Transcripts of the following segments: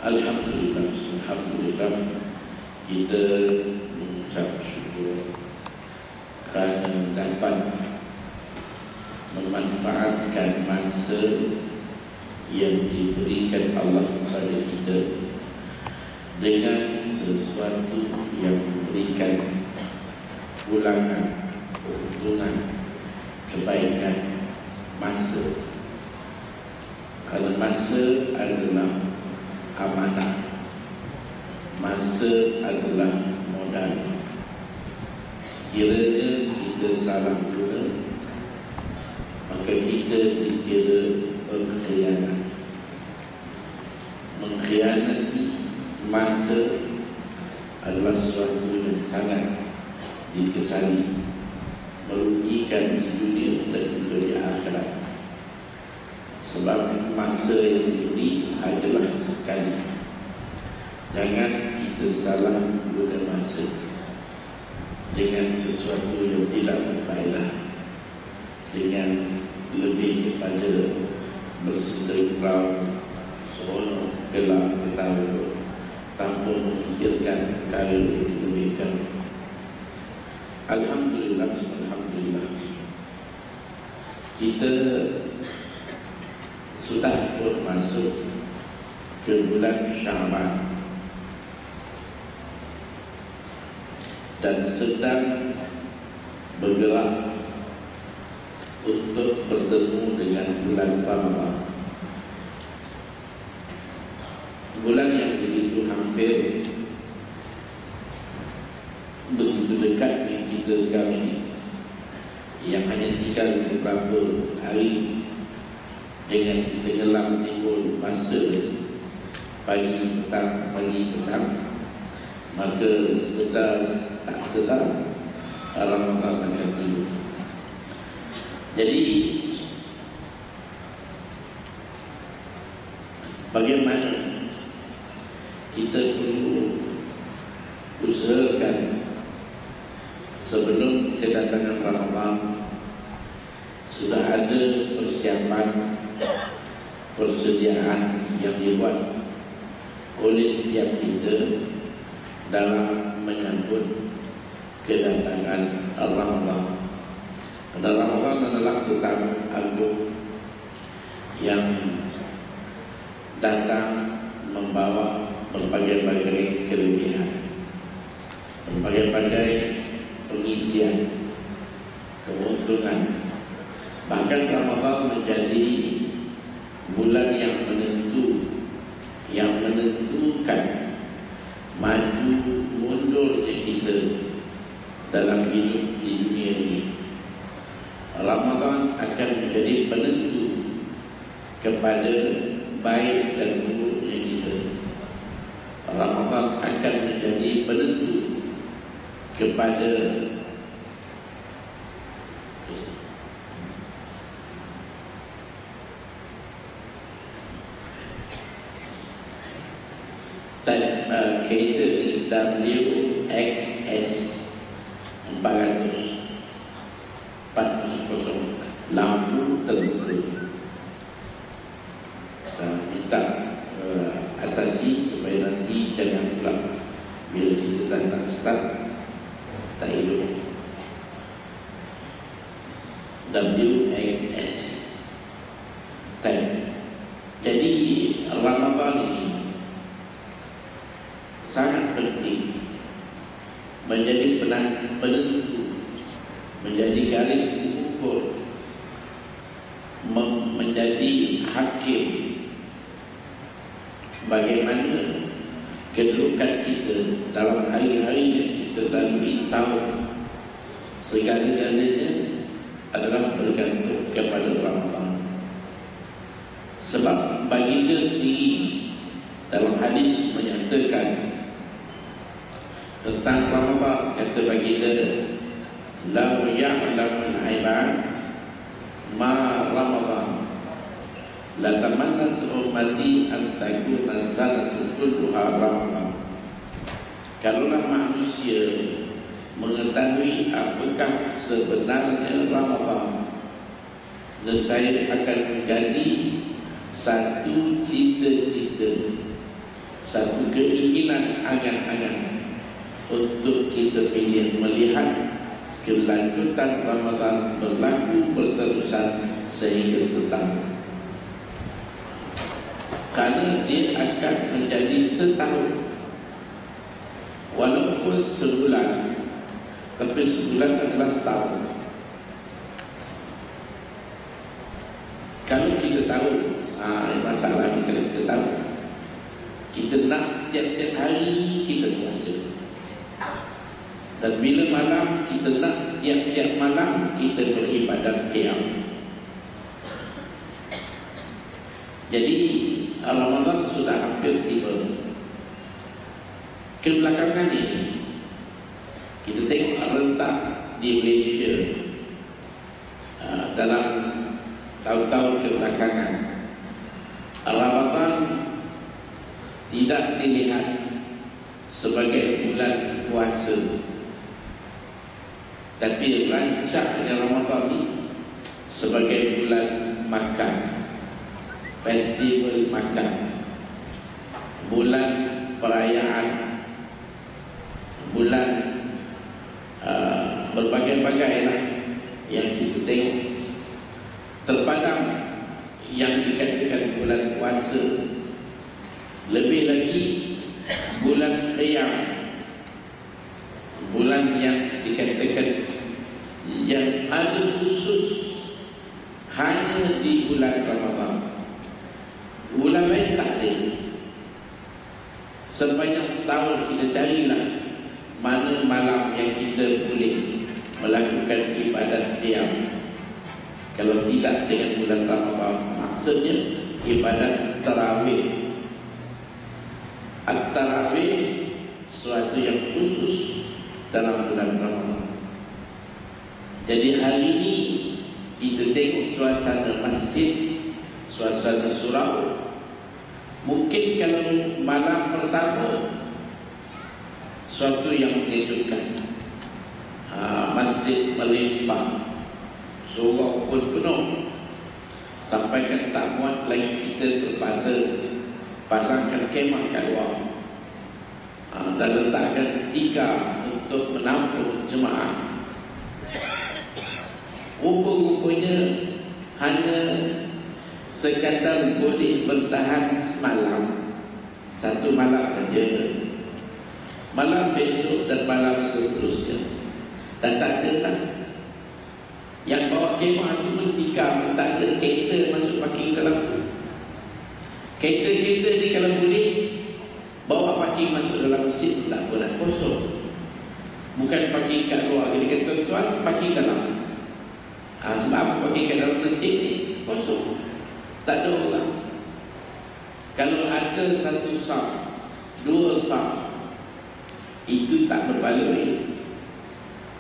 Alhamdulillah, Alhamdulillah kita mengucap syukur kerana dapat memanfaatkan masa yang diberikan Allah kepada kita dengan sesuatu yang memberikan ulangan, keuntungan, kebaikan masa. Kerana masa adalah amanah, masa adalah modal. Sekiranya kita salah guna, maka kita dikira pengkhianat. Mengkhianati masa adalah sesuatu yang sangat dikesali, merugikan di dunia dan juga di akhirat. Sebab masa yang diberi adalah sekali. Jangan kita salah guna masa dengan sesuatu yang tidak berfaedah, dengan lebih kepada bersenang-senang, seronok, gelap, ketawa, tanpa memikirkan perkara yang dilebihkan. Alhamdulillah, Alhamdulillah kita sudah pun masuk ke bulan Sya'ban dan sedang bergerak untuk bertemu dengan bulan Ramadan. Bulan yang begitu hampir, begitu dekat dengan kita sekarang ini, yang hanya tinggal beberapa hari dengan tenggelam timbul masa pagi petang, maka sedar tak sedar Ramadan akan tiba. Jadi bagaimana kita perlu usahakan sebelum kedatangan Ramadan sudah ada persiapan, persediaan yang dibuat oleh setiap kita dalam menyambut kedatangan Ramadan. Karena Ramadan adalah tetamu agung yang datang membawa berbagai-bagai kelebihan, berbagai-bagai pengisian, keuntungan. Bahkan Ramadan menjadi bulan yang menentu, yang menentukan maju mundurnya kita dalam hidup di dunia ini. Ramadan akan menjadi penentu kepada baik dan buruknya kita. Ramadan akan menjadi penentu kepada kereta WXS 400 lampu terbuka. Minta atasi supaya nanti jangan pula bila kita dah nak start tak hidup. WXS. Jadi Ramadan ini sangat penting, menjadi penentu, menjadi garis ukur, menjadi hakim bagaimana kedudukan kita dalam hari-hari yang kita lalui setahun. Segala-galanya adalah bergantung kepada Ramadan. Sebab baginda sendiri dalam hadis menyatakan tentang Ramadan, kata baginda, la ya'lamul ibad ma Ramadan la tamannat ummati an takuna sanatu kulluha Ramadan. Kalaulah manusia mengetahui apakah sebenarnya Ramadan, nescaya akan menjadi satu cita-cita satu keinginan angan-angan untuk kita pilih melihat kelanjutan Ramadan berlaku berterusan sehingga setahun, kerana dia akan menjadi setahun. Walaupun sebulan, tapi sebulan adalah setahun. Kalau kita tahu, masalahnya kalau kita tahu, kita nak tiap-tiap hari kita puasa, dan bila malam kita nak tiap-tiap malam kita beribadat qiyam. Jadi Ramadan sudah hampir tiba. Kebelakangan ini kita tengok rentak di Malaysia dalam tahun-tahun kebelakangan, Ramadan tidak dilihat sebagai bulan puasa, tapi rancaknya Ramadan ini sebagai bulan makan, festival makan, bulan perayaan, bulan berbagai-bagai lah yang kita tengok. Terpadam yang dikatakan bulan puasa, lebih lagi bulan qiyam, bulan yang dikatakan yang ada khusus hanya di bulan Ramadan. Bulan lain tak ada. Sepanjang setahun kita carilah mana malam yang kita boleh melakukan ibadat qiyam. Kalau tidak dengan bulan Ramadan, maksudnya ibadat tarawih. At-tarawih suatu yang khusus dalam bulan Ramadan. Jadi hari ini kita tengok suasana masjid, suasana surau. Mungkin kalau malam pertama suatu yang mengejutkan, masjid melimpah, surau pun penuh, sampai kan tak muat lagi kita terpaksa pasangkan kemah kat luar dan letakkan tikar untuk menampung jemaah. Rupa-rupanya hanya sekadar boleh bertahan semalam, satu malam saja, malam besok dan malam seterusnya, dan tak ada tak. Yang bawa kemah itu bertikam, tak ada kereta masuk parking dalam tu. Kereta-kereta ni kalau boleh bawa parking masuk dalam masjid, tak apa, nak kosong. Bukan parking kat luar. Jadi kata tuan-tuan, parking dalam. Sebab apa parking kat dalam masjid ni? Kosong, tak ada orang. Kalau ada satu saf, dua saf, itu tak berbaloi,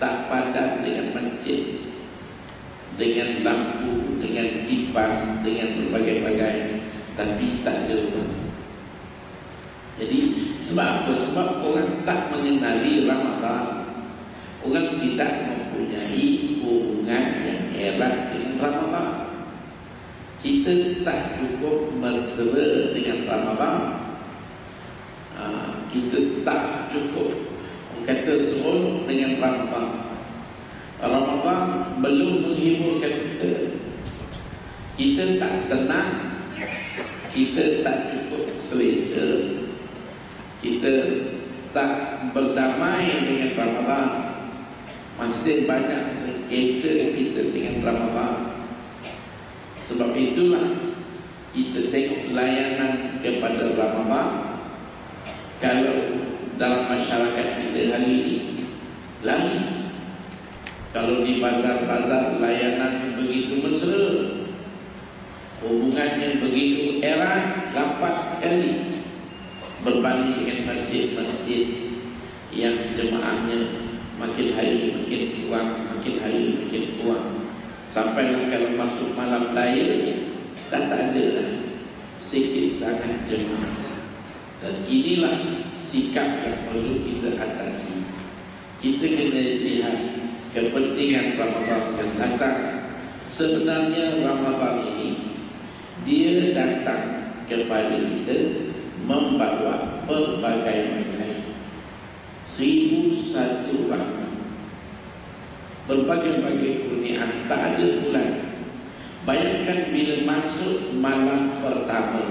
tak padat dengan masjid, dengan lampu, dengan kipas, dengan berbagai-bagai, tapi tak ada orang. Jadi sebab apa? Sebab orang tak mengenali Ramadan. Orang tidak mempunyai hubungan yang erat dengan Ramadan. Kita tak cukup mesra dengan Ramadan. Kita tak cukup, orang kata, seronok dengan Ramadan. Ramadan belum menghiburkan kita. Kita tak tenang, kita tak cukup selesa, kita tak berdamai dengan Ramadan. Masih banyak sengketa kita dengan Ramadan. Sebab itulah kita tengok layanan kepada Ramadan. Kalau dalam masyarakat kita hari ini, lari. Kalau di bazar-bazar layanan begitu mesra, hubungannya begitu erat, rapat sekali, berbanding dengan masjid-masjid yang jemaahnya makin hari makin kurang, makin hari makin kurang. Sampailah kalau masuk malam raya, dah tak ada dah, sikit sangat jemaah. Dan inilah sikap yang perlu kita atasi. Kita kena lihat kepentingan Ramadan yang datang. Sebenarnya Ramadan ini dia datang kepada kita membawa berbagai-bagai, 1001 rahmat, berbagai-bagai kurnia, tak ada bulan. Bayangkan bila masuk malam pertama,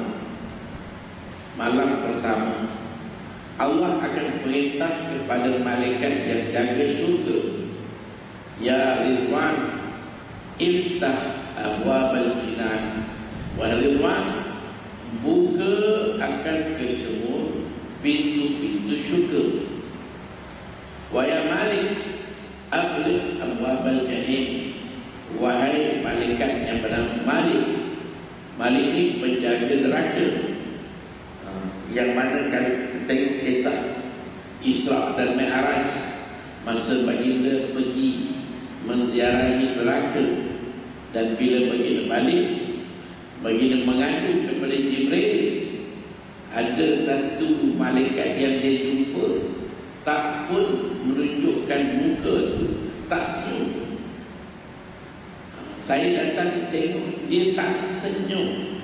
Allah akan perintah kepada malaikat yang jaga syurga, ya Ridwan, iftah abwabal jinan. Wahai Ridwan, buka akan kesemua pintu-pintu syurga. Wa ya Malik, aghliq abwabal jahim. Wahai malaikat yang bernama Malik. Malik ini penjaga neraka. Yang mana kalau kita tengok kisah Isra dan Mi'raj, masa baginda pergi menziarahi neraka, dan bila baginda balik, baginda mengadu kepada Jibril, ada satu malaikat yang dia jumpa tak pun menunjukkan muka tu, tak senyum. Saya datang tengok dia tak senyum.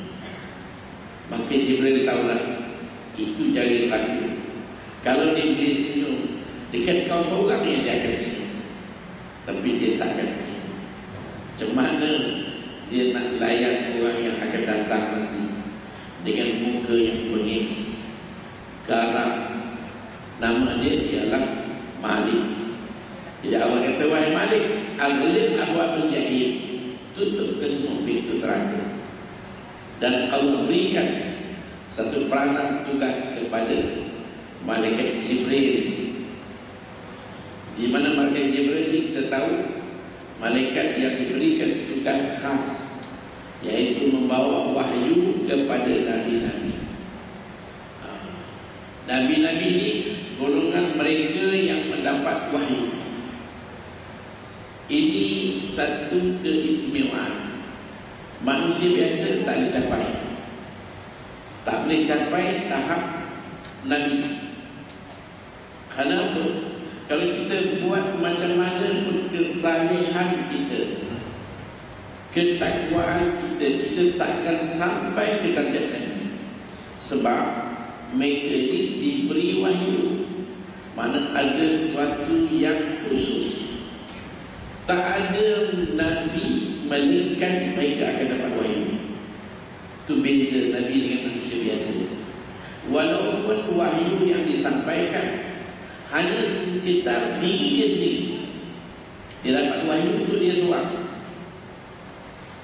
Maka Jibril tahulah itu jari neraka. Kalau dia boleh senyum dekat kau seorang yang dia akan senyum, tapi dia tak akan senyum. Macam mana dia nak layan orang yang akan datang nanti dengan muka yang bengis, garang? Nama dia ialah Malik. Jadi Allah kata, wahai Malik, aghliq abwabal jahim, tutup ke semua pintu neraka. Dan Allah berikan satu peranan tugas kepada malaikat Jibril, di mana malaikat Jibril ini kita tahu malaikat yang diberikan tugas khas, yaitu membawa wahyu kepada nabi-nabi. Nabi-nabi ini golongan mereka yang mendapat wahyu. Ini satu keistimewaan. Manusia biasa tak boleh capai. Tak boleh capai tahap Nabi. Kenapa? Kalau kita buat macam mana pun kesalehan kita, ketakwaan kita, kita takkan sampai ke darjat Nabi. Sebab mereka ini diberi wahyu, mana ada sesuatu yang khusus. Tak ada Nabi melainkan mereka akan dapat wahyu. Itu beza Nabi dengan manusia biasa. Walaupun wahyu yang disampaikan hanya sekitar diri dia sendiri, dia dapat wahyu untuk dia seorang,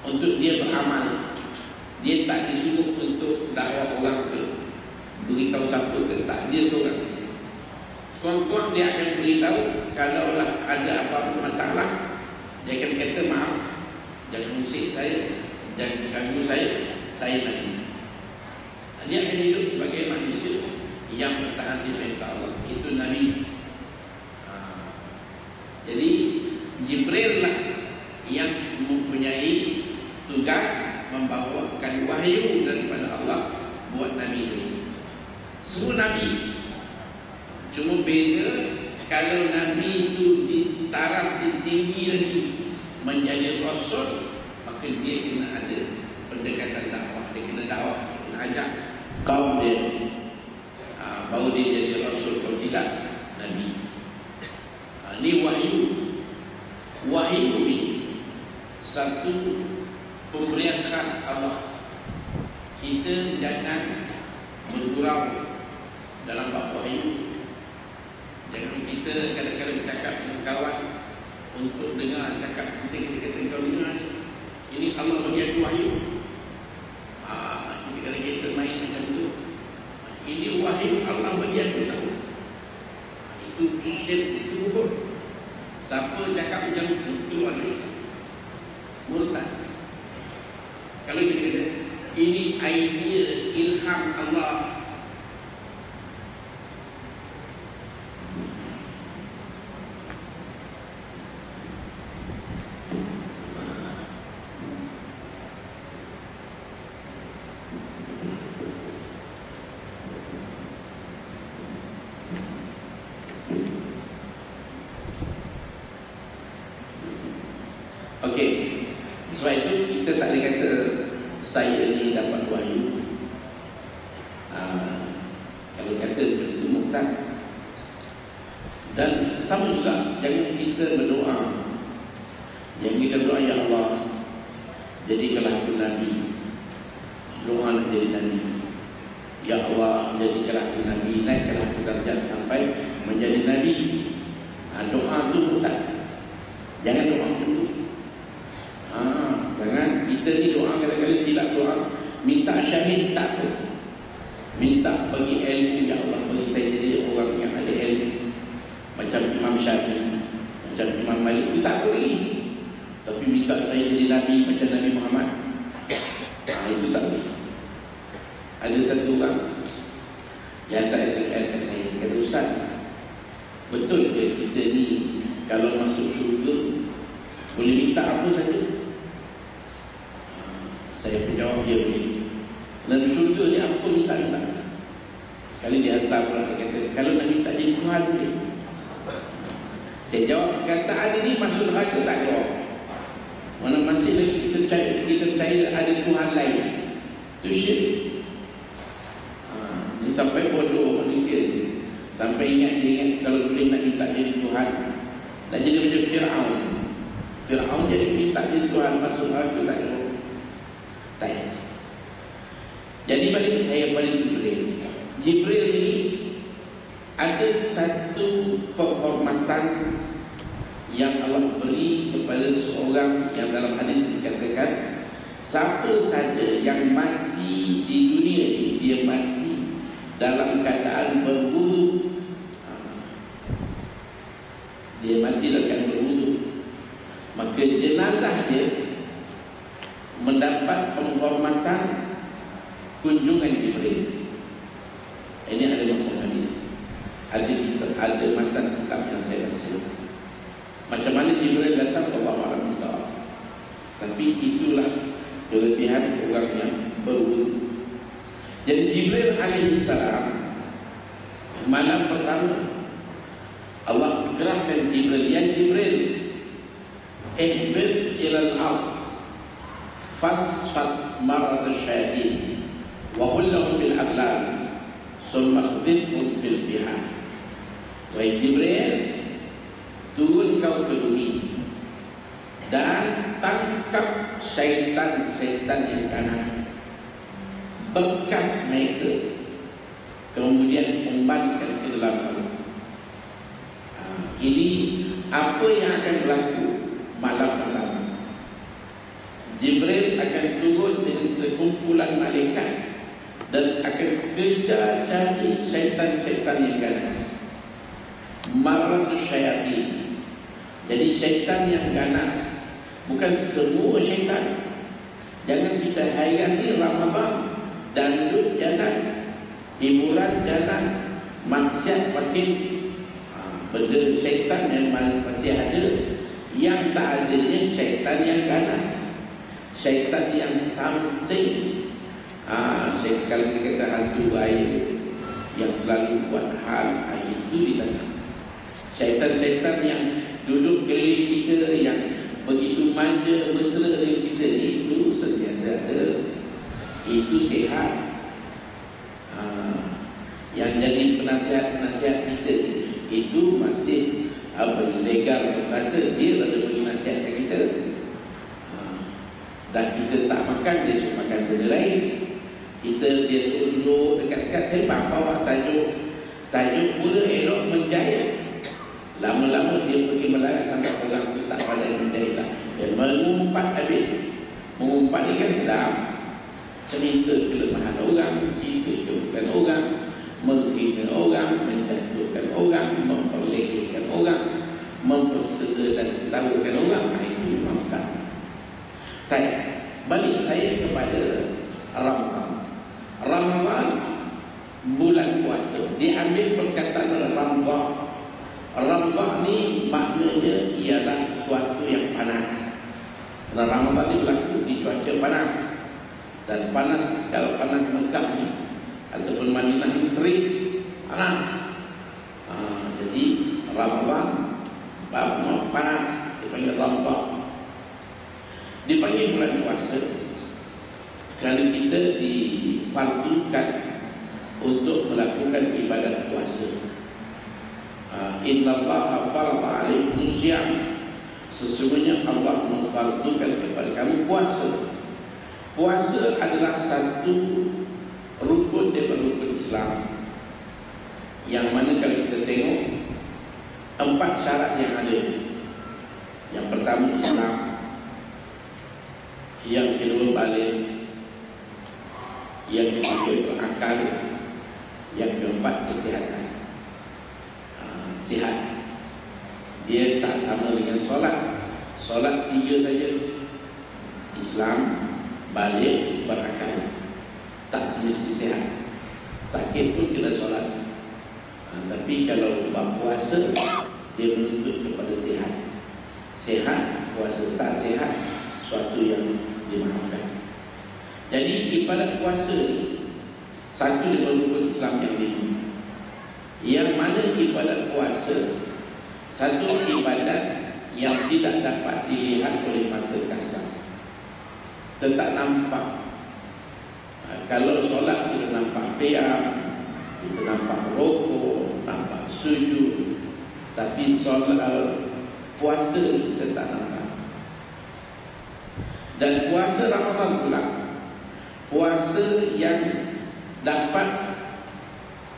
untuk dia beramal. Dia tak disuruh untuk dakwah orang ke, beritahu siapa ke, tak, dia seorang. Sekurang-kurang dia akan beritahu kalaulah ada apa-apa masalah. Dia akan kata, maaf, jangan usik saya, jangan ganggu saya lagi. Dia akan hidup sebagai manusia yang bertahan di perintah Allah. Itu Nabi. Jadi Jibril lah yang mempunyai tugas membawakan wahyu daripada Allah buat Nabi ini. Semua Nabi, cuma beza kalau Nabi itu di taraf tinggi lagi menjadi Rasul, maka dia kena ada pendekatan dakwah. Dia kena dakwah, kena ajak kaum dia, baru dia jadi Rasul. Kalau tidak, Nabi. Ini wahyu. Wahyu ini satu pemberian khas Allah. Kita jangan bergurau dalam bab wahyu. Jangan kita kadang-kadang bercakap dengan kawan untuk dengar cakap kita kata kau dengar ini Allah bagi aku wahyu. Kita kadang kita main macam tu. Ini wahyu Allah bagi aku tahu. Itu syirik, itu kufur. Siapa cakap macam itu keluar dari Islam, murtad. Kalau kita kata ini idea ilham Allah, okey. Sebab itu kita tak boleh kata saya ni dapat wahyu. Kalau berkata itu muqtad. Dan sama juga, jangan kita berdoa. Yang kita berdoa, ya Allah, jadikanlah aku Nabi. Doa nak jadi Nabi. Ya Allah, jadikanlah aku Nabi. Naikkanlah aku darjat sampai menjadi Nabi. Doa tu muqtad. Jangan doa dulu. Jangan kita ni doa kadang-kadang silap doa. Minta syahid tak apa. Minta bagi ilmu, ya Allah, bagi saya jadi orang yang ada ilmu. Macam Imam Syafi'i, macam Imam Malik, itu tak boleh. Tapi minta saya jadi Nabi macam Nabi Muhammad, itu tak boleh. Ada satu orang yang hantar SMS kat saya, kata, Ustaz, betul ke kita ni kalau masuk syurga boleh minta apa saja? Saya pun jawab, ya boleh. Dan syurga ni apa minta-minta. Sekali dia hantar pula, dia kata, kalau nak minta jadi Tuhan boleh. Saya jawab, kataan ini masuk neraka tak keluar. Mana masih lagi kita percaya ada Tuhan lain. Itu syirik. Dia sampai bodoh manusia. Sampai ingat kalau boleh nak minta jadi Tuhan. Nak jadi macam Fir'aun. Fir'aun jadi minta jadi Tuhan, masuk neraka tak keluar. Tak. Jadi balik saya balik Jibril. Jibril ni ada satu penghormatan yang Allah beri kepada seorang yang dalam hadis dikatakan, siapa saja yang mati di dunia ini, dia mati dalam keadaan berwudu. Dia mati dalam keadaan berwudu, maka jenazah dia mendapat penghormatan kunjungan Jibril. Ini ada makna hadis. Ada matan kitab yang saya baca. Macam mana Jibril datang, Allah Alam Bisawab. Tapi itulah kelebihan orang yang berwudu. Jadi Jibril alaihissalam, malam pertama Allah gerahkan Jibril. Ya Jibril, ihbir ilal ard fasfat marat syaitin wa hullahum bil aghlal summa khudhifhum fil bihar. Wahai Jibril, turun kau ke bumi dan tangkap syaitan-syaitan yang ganas, bekas mereka, kemudian umpankan ke dalam laut. Ini apa yang akan berlaku malam pertama. Jibril akan turun dengan sekumpulan malaikat dan akan kejar cari syaitan-syaitan yang ganas. Maratus syayatin. Jadi syaitan yang ganas, bukan semua syaitan. Jangan kita hayati Ramadan, dangdut jalan, hiburan jalan, maksiat makin. Benda syaitan yang masih ada. Yang tak adanya syaitan yang ganas, syaitan yang samsing. Kalau kita kata hantu air yang selalu buat hal itu di tengah. Syaitan-syaitan yang duduk keliling kita, yang begitu manja mesra dengan kita, itu sentiasa ada. Itu sihat. Yang jadi penasihat-penasihat kita itu masih legal berkata dia ada bagi nasihat ke kita. Dan kita tak makan, dia suruh makan benda lain. Dia suruh duduk dekat sekat. Saya bawa tajuk mula elok menjahit. Lama-lama dia pergi melarat sampai orang tu tak pandai menjahit lah. Dia mengumpat habis. Mengumpat ni kan sedap, cerita kelemahan orang, ceritakan orang, menghina orang, menjatuhkan orang, memperlekehkan orang, mempersegera dan ketawakan orang. Itu memang sedap. Balik saya kepada Ramadan. Ramadan bulan puasa. Diambil perkataan Ramadan. Ramadan ni maknanya ialah sesuatu yang panas. Dan Ramadan ni berlaku di cuaca panas. Dan panas, kalau panas Mekah ni ataupun Madinah ni terik, panas. Jadi Ramadan panas, dipanggil Ramadan. Dipanggil bulan puasa kerana kita difardukan untuk melakukan ibadat puasa. Innallaha farada 'alaikum syiyam. Sesungguhnya Allah memfardukan kepada kamu puasa. Puasa adalah satu rukun daripada rukun Islam, yang mana kalau kita tengok 4 syarat yang ada. Yang pertama Islam, yang kedua balik, yang ketiga berakal, yang keempat kesihatan. Sihat. Dia tak sama dengan solat. Solat 3 saja. Islam, balik, berakal. Tak semestinya sihat. Sakit pun kena solat. Tapi kalau bab puasa, dia menuntut kepada sihat. Sihat, puasa. Tak sihat, suatu yang dimaafkan. Jadi ibadat puasa satu daripada rukun Islam yang 5. Yang mana ibadat puasa satu ibadat yang tidak dapat dilihat oleh mata kasar, tak nampak. Kalau solat kita nampak piam, kita nampak rokok, nampak sujud. Tapi solat puasa kita tak nampak. Dan puasa Ramadan pula, puasa yang dapat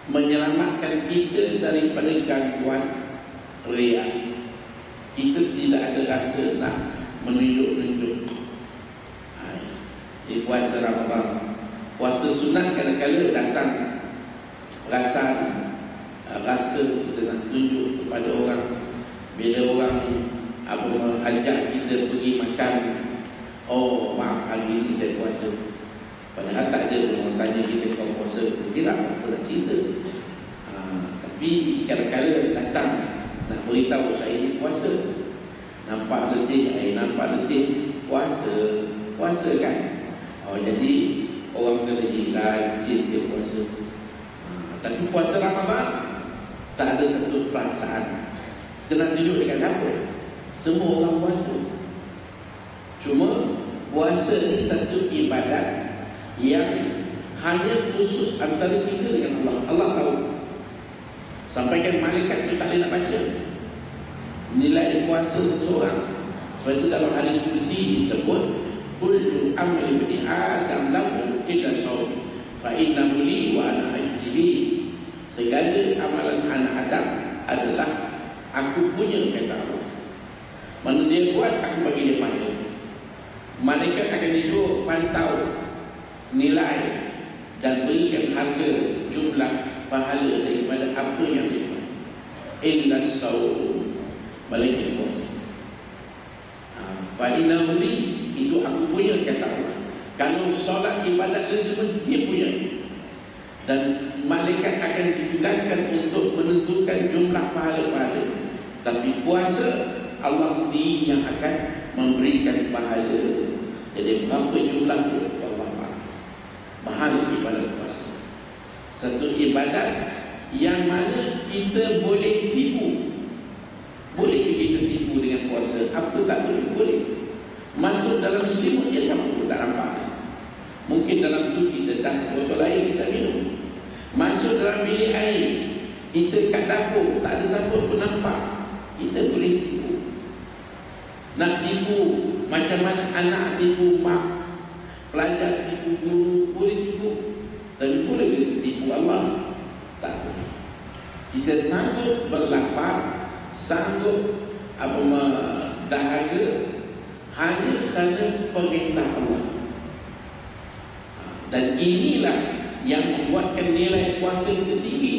menyelamatkan kita daripada gangguan riak. Kita tidak ada rasa nak menunjuk-nunjuk. Di puasa Ramadan, puasa sunat kadang-kadang datang rasa kita nak tunjuk kepada orang. Bila orang ajak kita pergi makan, oh maaf hari ini saya puasa. Padahal tak ada orang tanya kita kau puasa ke tidak, apa nak cerita. Tapi kadang-kadang datang nak beritahu saya ini puasa. Nampak letih, nampak letih, puasa kan. Jadi orang kena rajin dia puasa. Tapi puasa Ramadan tak ada satu perasaan. Kita nak tunjuk dekat siapa? Semua orang puasa. Cuma puasa ni satu ibadat yang hanya khusus antara kita dengan Allah. Allah tahu. Sampaikan malaikat tu tak boleh nak baca nilai puasa seseorang. Sebab itu dalam hadis kursi disebut kullu amali bani adam lahu illa shaum fa innahu li wa ana ajzi. Segala amalan anak Adam adalah aku punya, kata Allah. Mana dia buat, aku bagi dia pahala. Malaikat akan disuruh pantau nilai dan berikan harga jumlah pahala daripada apa yang dia buat. Illa shaum, malaikat puasa. Fa innahu li, itu aku punya, kata Allah. Kalau solat ibadat tersebut dia punya. Dan malaikat akan ditugaskan untuk menentukan jumlah pahala-pahala. Tapi puasa Allah sendiri yang akan memberikan pahala. Jadi berapa jumlah itu Allah Maha. Mahal ibadat puasa. Satu ibadat yang mana kita boleh tipu. Boleh kita tipu dengan puasa? Apa tak boleh? Boleh. Masuk dalam selimut dia sama pun tak nampak. Mungkin dalam tu kita das botol air kita minum. Masuk dalam bilik air, kita kat dapur, tak ada siapa pun nampak. Kita boleh tipu. Nak tipu macam mana anak tipu mak, pelajar tipu guru, boleh tipu. Tapi boleh kita tipu Allah? Tak boleh. Kita sanggup berlapar, sanggup dahaga hanya kerana perintah Allah. Dan inilah yang membuatkan nilai puasa itu tinggi.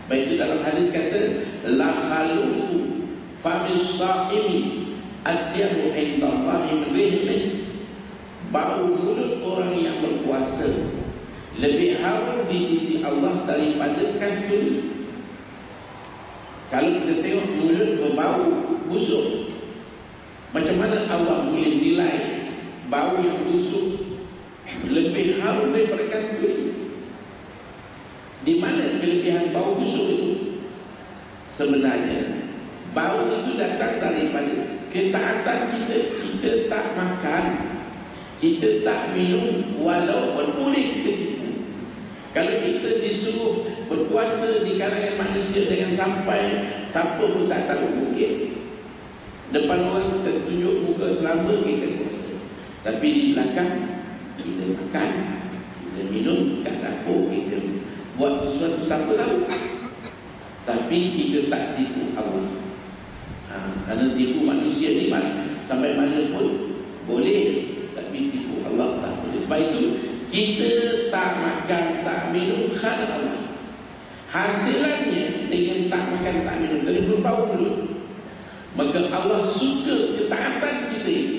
Baik itu dalam hadis kata la khalufu fa bis-sha'imi atyabu indallahi min rihlis. Bau mulut orang yang berpuasa lebih harum di sisi Allah daripada kasturi. Kalau kita tengok mulut berbau busuk, macam mana Allah boleh nilai bau yang busuk lebih harum daripada kasturi? Di mana kelebihan bau busuk itu? Sebenarnya bau itu datang daripada ketaatan kita. Kita tak makan, kita tak minum, walaupun boleh kita tipu. Kalau kita disuruh berpuasa di kalangan manusia dengan sampai siapa pun tak tahu, mungkin depan orang kita tunjuk muka selama kita puasa, tapi di belakang kita makan, kita minum kat dapur, kita buat sesuatu, siapa tahu. Tapi kita tak tipu Allah. Kerana tipu manusia ni sampai mana pun boleh, tapi tipu Allah tak boleh. Sebab itu kita tak makan, tak minum kerana Allah. Hasilnya dengan tak makan, tak minum, tadi berbau mulut, maka Allah suka ketaatan kita ini.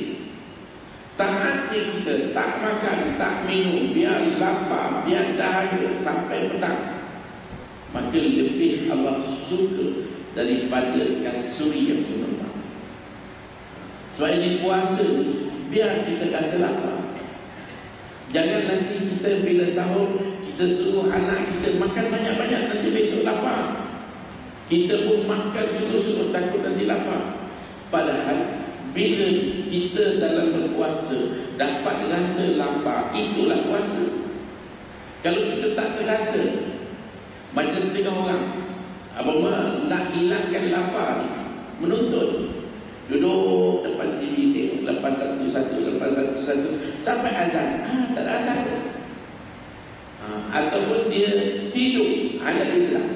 Taatnya kita tak makan, tak minum, biar lapar, biar dahaga sampai petang, maka lebih Allah suka daripada kasuri yang sebentar. Sebab ini puasa ni, biar kita rasa lapar. Jangan nanti kita bila sahur, kita suruh anak kita makan banyak-banyak, nanti besok lapar. Kita pun makan suruh-suruh, takut nanti lapar. Padahal bila kita dalam berpuasa dapat rasa lapar, itulah puasa. Kalau kita tak terasa, macam setengah orang, abang nak hilangkan lapar ni, menuntut, duduk depan TV tengok, lepas satu-satu sampai azan, tak ada azan. Ataupun dia tidur, ada Islam,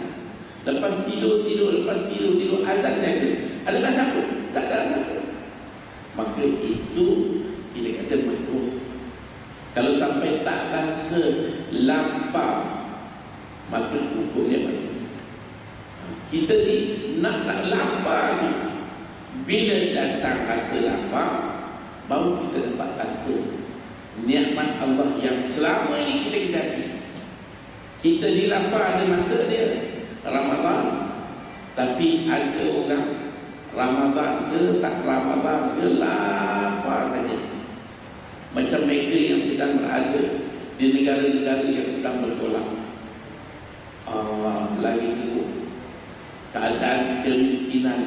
lepas tidur, azan jaga, adakah siapa? Tak ada azan. Maka itu kita kata makruh. Kalau sampai tak rasa lapar, maka hukumnya makruh. Kita ni nak lapar tu, bila datang rasa lapar, baru kita dapat rasa nikmat Allah yang selama ini kita kejaki. Kita ni lapar, ada masa dia Ramadan, tapi ada orang Ramadan ke tak Ramadan ke lapar saja. Macam mereka yang sedang berada di negara-negara yang sedang bertolak, lagi teruk keadaan kemiskinan,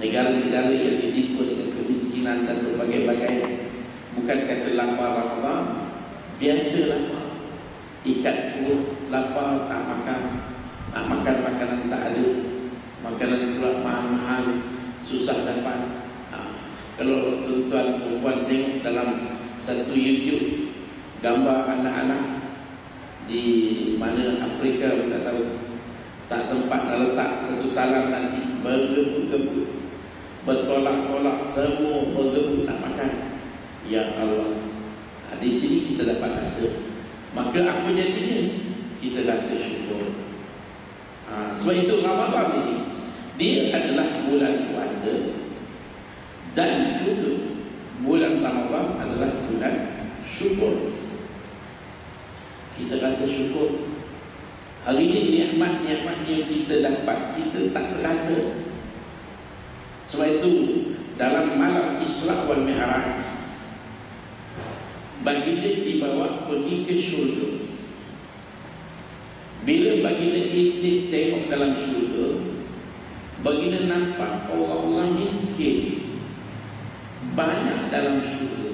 negara-negara yang ditimpa dengan kemiskinan dan berbagai-bagai. Bukan kata lapar Ramadan, biasa lapar, ikat perut, lapar, tak makan, nak makan makanan tak ada, makanan pula mahal-mahal, susah dapat. Kalau tuan-tuan perempuan tengok dalam satu YouTube gambar anak-anak di mana Afrika, tak tahu, tak sempat nak letak satu talam nasi, bergebut-gebut, bertolak-tolak, semua bergebut nak makan. Ya Allah, di sini kita dapat rasa. Maka apa jadinya? Kita rasa syukur. Sebab itu Ramadan ini, dia adalah bulan puasa, dan juga bulan Ramadan adalah bulan syukur. Kita rasa syukur. Hari ini nikmat-nikmat yang kita dapat, kita tak terasa. Sebab itu dalam malam Isra wal Mi'raj, baginda dibawa pergi ke syurga. Bila baginda intip tengok dalam syurga, baginda nampak orang-orang miskin banyak dalam syurga.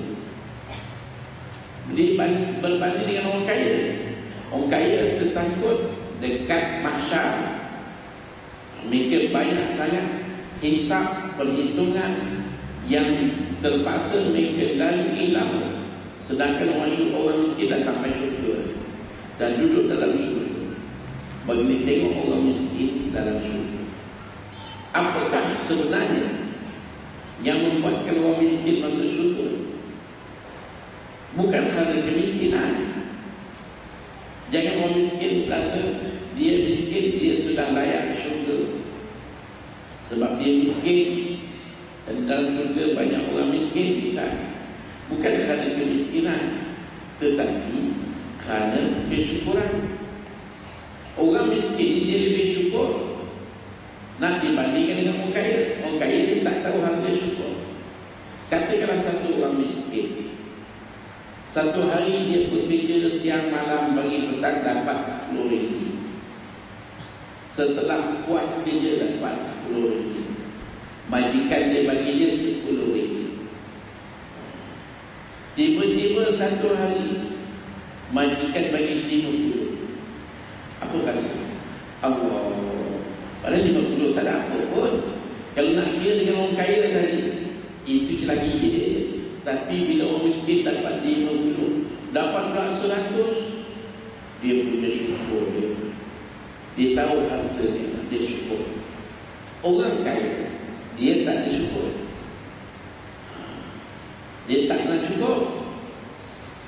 Dia berbanding dengan orang kaya. Orang kaya tersangkut dekat mahsyar, mereka banyak sangat hisap, perhitungan yang terpaksa mereka lalui lama. Sedangkan orang miskin dah sampai syurga dan duduk dalam syurga. Bagi tengok orang miskin dalam syurga, apakah sebenarnya yang membuatkan orang miskin masuk syurga? Bukan kerana kemiskinan. Jangan orang miskin rasa dia miskin, dia sudah layak syurga. Sebab dia miskin, dan dalam syurga banyak orang miskin. Bukan kerana kemiskinan, tetapi kerana kesyukuran. Orang miskin dia lebih syukur nak dibandingkan dengan orang kaya. Orang kaya dia tak tahu harga syukur. Katakanlah satu orang miskin, satu hari dia bekerja siang malam pagi petang dapat 10 ringgit. Setelah puas kerja dapat 10 ringgit, majikan dia bagi dia 10 ringgit. Tiba-tiba satu hari majikan bagi 50. Apa rasa? Allah. Padahal 50 tak ada apa pun. Kalau nak kira dengan orang kaya tadi, itu lagi dia. Tapi bila orang miskin dapat 50, dapat tak 100, dia punya syukur dia. Dia tahu harganya, dia syukur. Orang kaya, dia tak ada syukur. Dia tak nak cukup.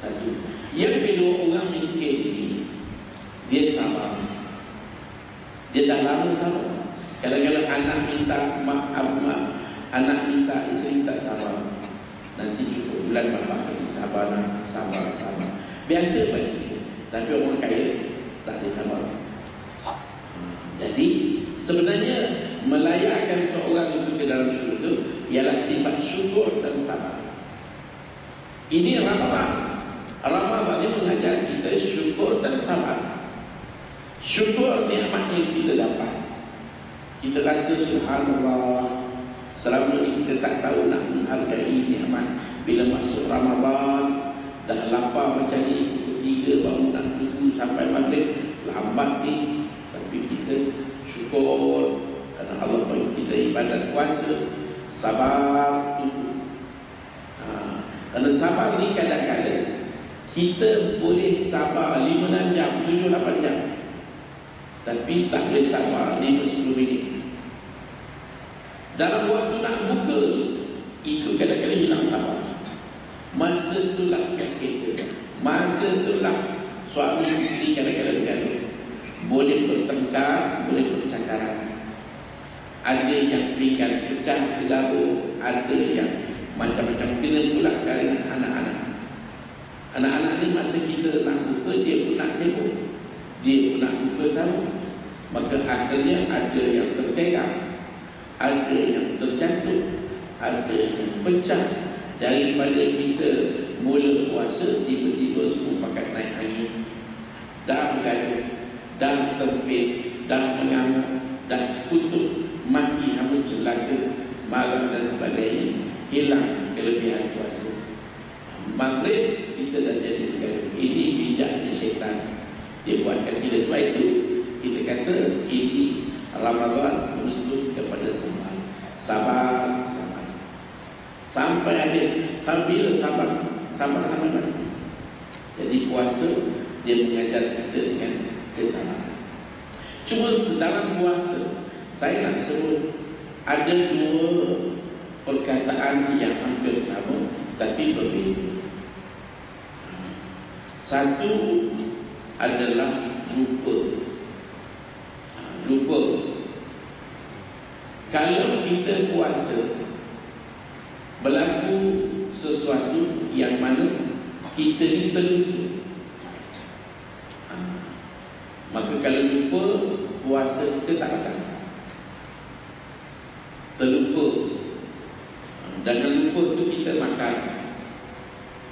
Satu. Yang kedua, orang miskin ni, dia sabar. Dia dah lama sabar. Kadang-kadang anak minta anak minta, isteri tak sabar. Nanti cukup bulan bapak ini, sabar nak, sabar. Biasa bagi dia. Tapi orang kaya tak ada sabar. Jadi sebenarnya melayakkan seorang itu ke dalam syurga ialah sifat syukur dan sabar. Ini Ramadan. Ramadan ini mengajar kita syukur dan sabar. Syukur nikmat yang kita dapat. Kita rasa subhanallah, selama ini kita tak tahu nak menghargai nikmat. Bila masuk Ramadan, dah lapar macam ni, pukul 3 baru nak tunggu sampai maghrib, lambat ni. Tapi kita syukur kerana Allah bagi kita ibadat puasa, sabar tunggu. Kerana sabar ni kadang-kadang kita boleh sabar 5-6 jam, 7-8 jam, tapi tak boleh sabar 5-10 minit. Dalam waktu nak buka itu kadang-kadang hilang sabar. Masa itulah sakit, masa itulah suami isteri kadang-kadang bergaduh. Boleh bertengkar, boleh bercakaran. Ada yang pinggan pecah, tergaduh. Ada yang macam-macam, kena pula kerana anak-anak. Anak-anak ni masa kita nak buka, dia pun nak sibuk, dia pun nak buka sama. Maka akhirnya ada yang tertegang, ada yang terjatuh, ada yang pecah. Daripada kita mula puasa, tiba-tiba semua pakai naik angin. Dah bergaduh, dah terpit, dah mengamuk, dah kutuk, maki, hamba celaka, marah dan sebagainya. Hilang kelebihan puasa. Maghrib kita dah jadi bergaduh. Ini bijaknya syaitan. Dia buatkan kita. Sebab itu kita kata ini Ramadan menuntut kepada sabar. Sabar. Sampai habis. Sambil sabar nanti. Jadi puasa dia mengajar kita dengan kesabaran. Cuma dalam puasa saya nak sebut ada 2 perkataan yang hampir sama tapi berbeza. Satu adalah lupa. Kalau kita puasa, berlaku sesuatu yang mana kita ni terlupa, maka kalau lupa, puasa kita tak akan terlupa. Dan kalau lupa tu kita makan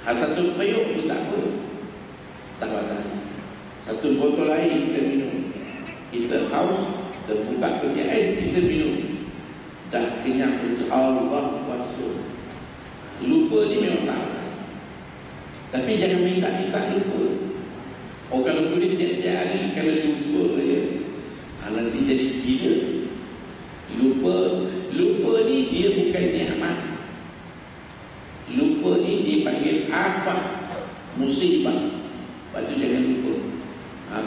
satu periuk pun tak apa, tak makan. Satu botol air kita minum, kita haus, kita buka kotak ais, kita minum, dah kenyang untuk Allah puasa. Lupa ni memang tak apa. Tapi jangan minta lupa. Oh, kalau boleh tiap-tiap hari, kalau lupa dia, nanti jadi gila. Lupa ni dia bukan nikmat. Lupa ni dipanggil afat, musibah. Lepas tu jangan lupa.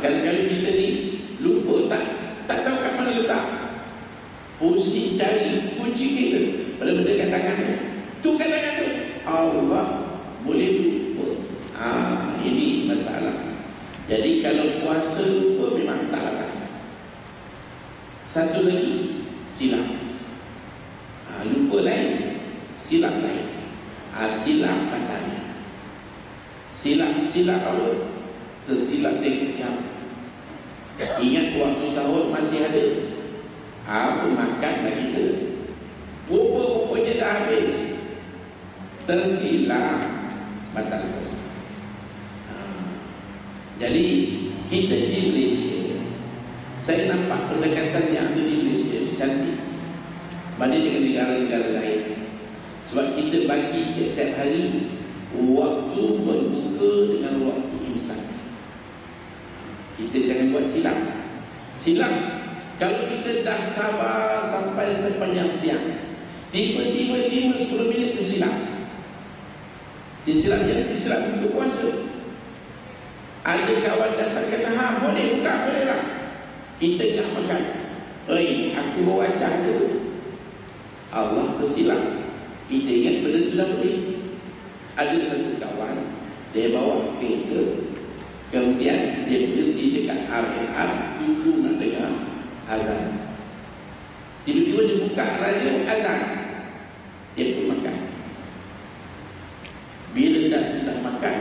Kadang-kadang kita ni lupa, tak tahu kat mana letak. Pusing cari kunci kita pada benda kat tangan tu, kat tangan tu. Allah boleh lupa. Ini masalah. Jadi kalau puasa lupa memang tak ada. Satu lagi, silap. Lupa lain, silap lain. Silap patahnya. Silap apa? Tersilap tengok jam. Ingat waktu sahur masih ada. Apa makan lagi ke? Rupa-rupanya dah habis. Tersilap batal puasa. Jadi kita di Malaysia, saya nampak pendekatan yang ada di Malaysia cantik banding dengan negara-negara lain. Sebab kita bagi tiap-tiap hari waktu berbuka dengan waktu imsak. Kita jangan buat silap. Silap, kalau kita dah sabar sampai sepanjang siang, tiba-tiba 5-10 minit tersilap. Tersilap untuk puasa. Ada kawan datang kata, boleh buka, boleh lah. Kita nak makan. Aku bawa acah dulu. Allah tersilap. Kita ingat benda tu dah boleh. Ada satu kawan, dia bawa kereta, kemudian dia berhenti dekat RR, dulu nak dengar azan. Tiba-tiba dia buka radio azan, dia pun makan. Bila dah sedang makan,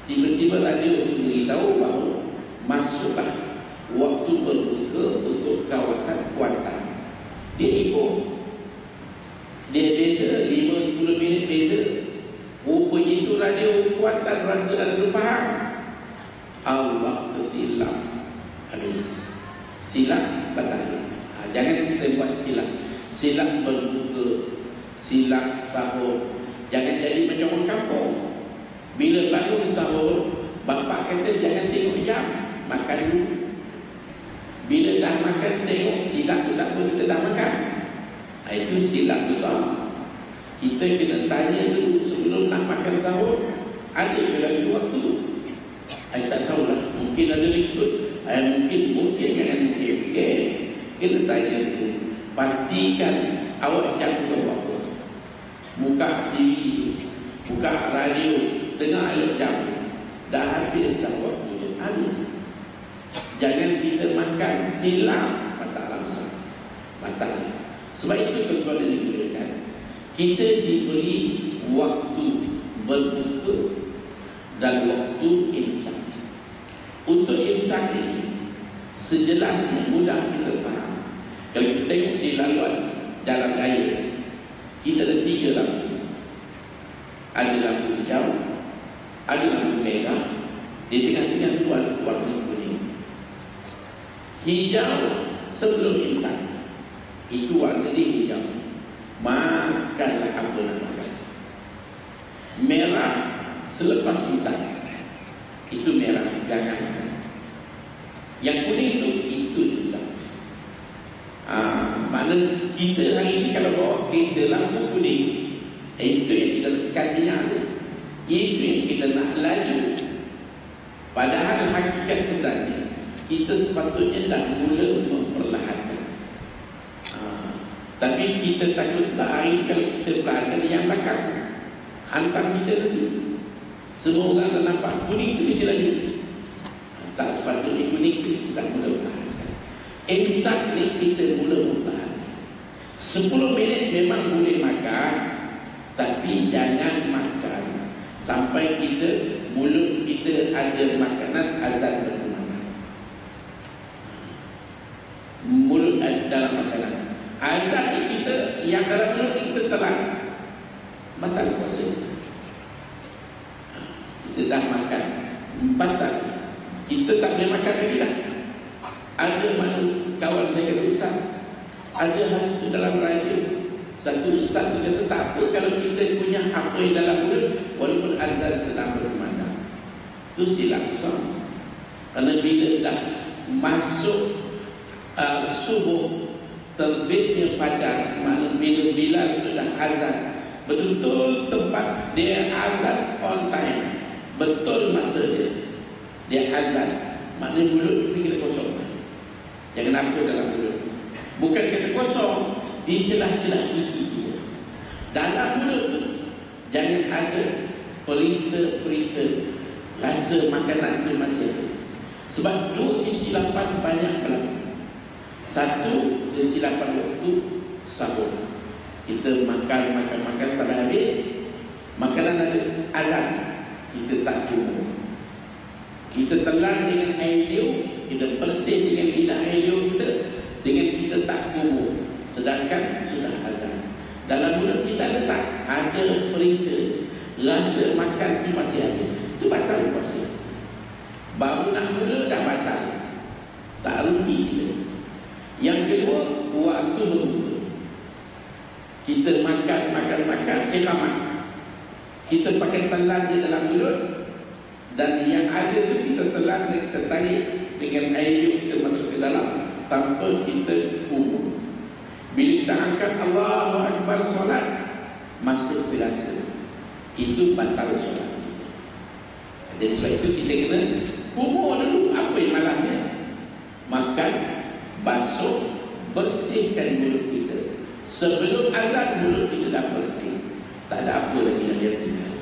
tiba-tiba radio beritahu bahawa masuklah waktu berbuka untuk kawasan Kuantan. Dia ikut. Dia beza 5-10 minit beza. Rupanya itu radio Kuantan, radio faham. Allah tersilap. Habis. Silap batal. Jangan kita buat silap. Silap berbuka, silap sahur. Jangan jadi macam orang kampung. Bila bangun sahur, bapak kata jangan tengok jam, makan dulu. Bila dah makan tengok, silap tu tak apa, kita dah makan. Itu silap besar. Kita kena tanya dulu sebelum nak makan sahur, ada ke lagi waktu? Saya tak tahulah, mungkin ada ikut, mungkin jangan mungkin. Kena tanya dulu. Pastikan awak jam berapa. Buka TV, buka radio, dengar elok jam. Dah habis dah waktu, habis. Jangan kita makan silap, masalah besar, batal. Sebab itu tuan-tuan yang dimuliakan, kita diberi waktu berbuka dan waktu imsak. Untuk imsak ini sejelasnya mudah kita faham. Kalau kita tengok di laluan jalan raya, kita ada 3 lampu. Ada lampu hijau, ada lampu merah, di tengah-tengah tu ada warna kuning. Hijau sebelum imsak, itu warna dia hijau, makanlah apa nak makan. Merah selepas imsak, itu merah, jangan makan. Yang kuning itu imsak. Mana kita hari ini kalau bawa kereta lampu kuning, itu yang kita tekan minyak, itu yang kita nak laju. Padahal hakikat sebenarnya kita sepatutnya dah mula memperlahankan. Tapi kita takut lari. Kalau kita perlahankan, yang belakang hantar kita tadi. Semua orang dah nampak kuning tu mesti laju. Tak sepatutnya kuning tu kita mula perlahankan. Imsak ni kita mula memperlahankan. 10 minit memang boleh makan, tapi jangan makan sampai kita mulut kita ada makanan azan berkumandang. Mulut ada dalam makanan. Azan ni kita, yang dalam mulut ni kita telan, batal puasa. Kita dah makan, batal. Kita tak boleh makan lagi dah. Ada mana kawan saya kata, ustaz, ada hari itu dalam radio, satu ustaz tu kata tak apa kalau kita punya apa yang dalam mulut walaupun azan sedang berkumandang. Itu silap besar. Kerana bila dah masuk subuh, terbitnya fajar, makna bila Bilal itu dah azan, betul-betul tempat dia azan on time, betul masa dia azan, makna mulut kita kena kosong. Jangan apa dalam mulut. Bukan kata kosong, di celah-celah gigi kita. Dalam mulut tu jangan ada perisa-perisa rasa makanan itu masih ada. Sebab 2 kesilapan banyak berlaku. Satu, kesilapan waktu sahur. Kita makan sampai habis, makanan ada azan, kita tak cukup. Kita telan dengan air liur, kita bersih dengan lidah air liur kita, dengan kita tak kubur, sedangkan sudah azan. Dalam mulut kita letak ada perisa, rasa makan ni masih ada, itu batal puasa. Baru nak mula dah batal, tak rugi kita. Yang kedua, waktu berbuka. Kita makan, iqamah. Kita pakai telan di dalam mulut, Dan yang ada itu kita telan dan kita tarik dengan air yuk, kita masuk ke dalam tanpa kita kubur. Bila kita angkat Allahu Akbar solat, masa terasa itu batal solat. Dan sebab itu kita kena kubur dulu. Apa yang malasnya? Makan, basuh, bersihkan mulut kita. Sebelum azan mulut kita dah bersih, tak ada apa lagi yang tinggal.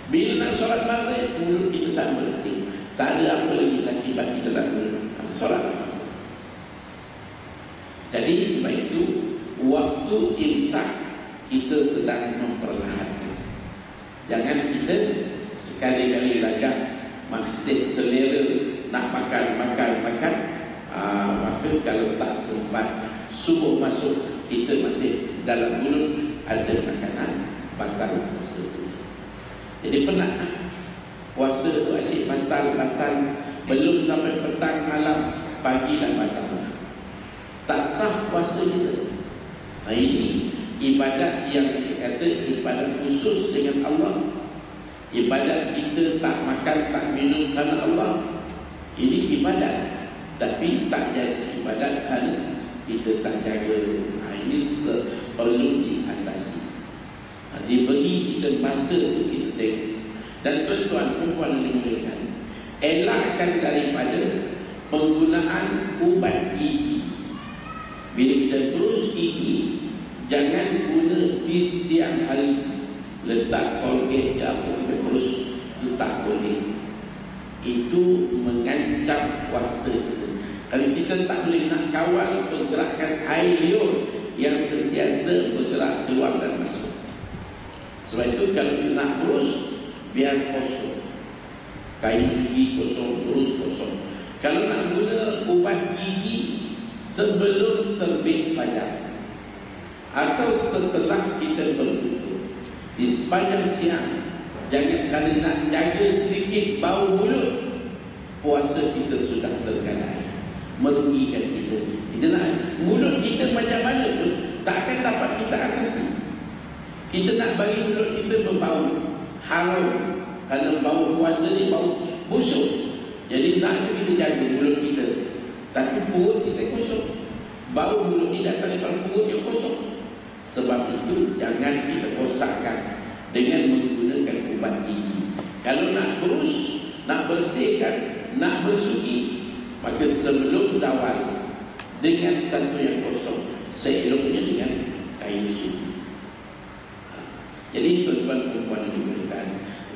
Bila nak solat maghrib, mulut kita tak bersih, tak ada apa lagi sakit kita tak boleh solat. Jadi sebab itu waktu imsak kita sedang memperlahankan. Jangan kita sekali-kali lagak masih selera nak makan. Maka kalau tak sempat subuh masuk, kita masih dalam mulut ada makanan, batal puasa itu. Jadi penat puasa tu asyik batal, belum sampai petang malam, pagi dah batal. Tak sah puasa kita. Ini ibadat yang dikata ibadat khusus dengan Allah. Ibadat kita tak makan, tak minum kerana Allah. Ini ibadat, tapi tak jadi ibadat kerana kita tak jaga. Ini perlu diatasi. Diberi kita masa untuk kita tengok. Dan tuan-tuan, perempuan yang dimuliakan, elakkan daripada penggunaan ubat gigi. Bila kita terus gigi, jangan guna di siang hari. Letak Colgate ke apa, kita terus letak Colgate. Itu mengancam puasa kita. Kalau kita tak boleh nak kawal pergerakan air liur yang sentiasa bergerak keluar dan masuk. Sebab itu kalau kita nak terus, biar kosong. Kain gigi kosong, terus kosong. Kalau nak guna ubat gigi sebelum terbit fajar atau setelah kita berbuka, di sepanjang siang, jangan kerana nak jaga sedikit bau mulut, puasa kita sudah tergadai, merugikan kita. Kita nak mulut kita macam mana pun tak akan dapat kita atasi. Kita nak bagi mulut kita berbau harum, kerana bau puasa ni bau busuk. Jadi nak kita jaga mulut kita, tapi perut kita kosong. Bau mulut ni datang daripada perut yang kosong. Sebab itu jangan kita rosakkan dengan menggunakan ubat gigi. Kalau nak berus, nak bersihkan, nak bersuci, maka sebelum zawal dengan satu yang kosong, seeloknya dengan kain suci. Jadi tuan-tuan perempuan yang dimuliakan,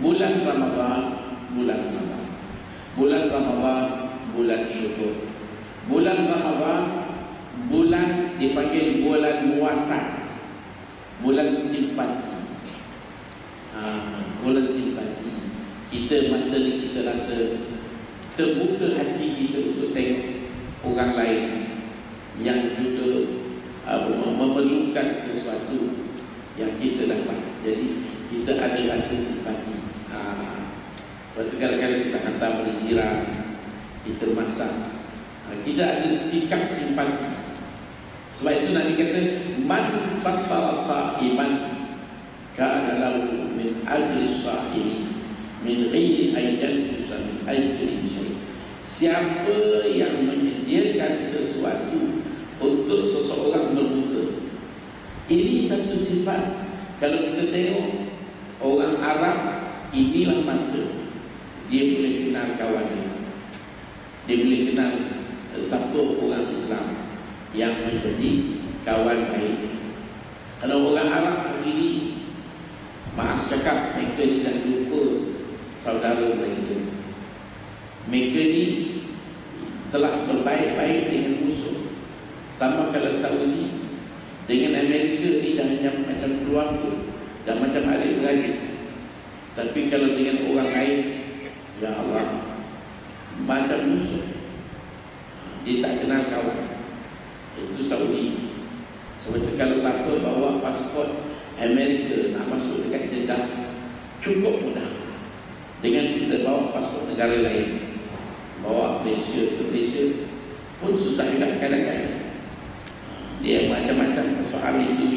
bulan Ramadan bulan sabar, bulan Ramadan bulan syukur, bulan Ramadan bulan dipanggil bulan muasat, bulan simpati. Bulan simpati. Kita masa ni kita rasa terbuka hati kita untuk tengok orang lain yang juga memerlukan sesuatu yang kita dapat. Jadi kita ada rasa simpati. Lepas tu kadang-kadang kita hantar pada jiran, kita masak, kita ada sikap simpati. Sebab itu Nabi kata, man fassara sahiban kana lahu min ajri sahibi min ghairi ayyan min ajri syai'. Siapa yang menyediakan sesuatu untuk seseorang berbuka, ini satu sifat. Kalau kita tengok orang Arab, inilah masa dia boleh kenal kawannya, dia boleh kenal siapa orang Islam yang menjadi kawan baik. Kalau orang Arab hari ini, maaf cakap, mereka ni dah lupa saudara mereka. Mereka ni telah berbaik-baik dengan musuh. Tambah kalau Saudi dengan Amerika ni dah macam keluarga, dah macam adik-beradik. Tapi kalau dengan orang lain, ya Allah, macam musuh. Dia tak kenal kawan. Itu Saudi. Sebab itu kalau siapa bawa pasport Amerika nak masuk dekat Jeddah, cukup mudah. Dengan kita bawa pasport negara lain, bawa Malaysia ke Malaysia pun susah juga kadang-kadang. Dia macam-macam soal itu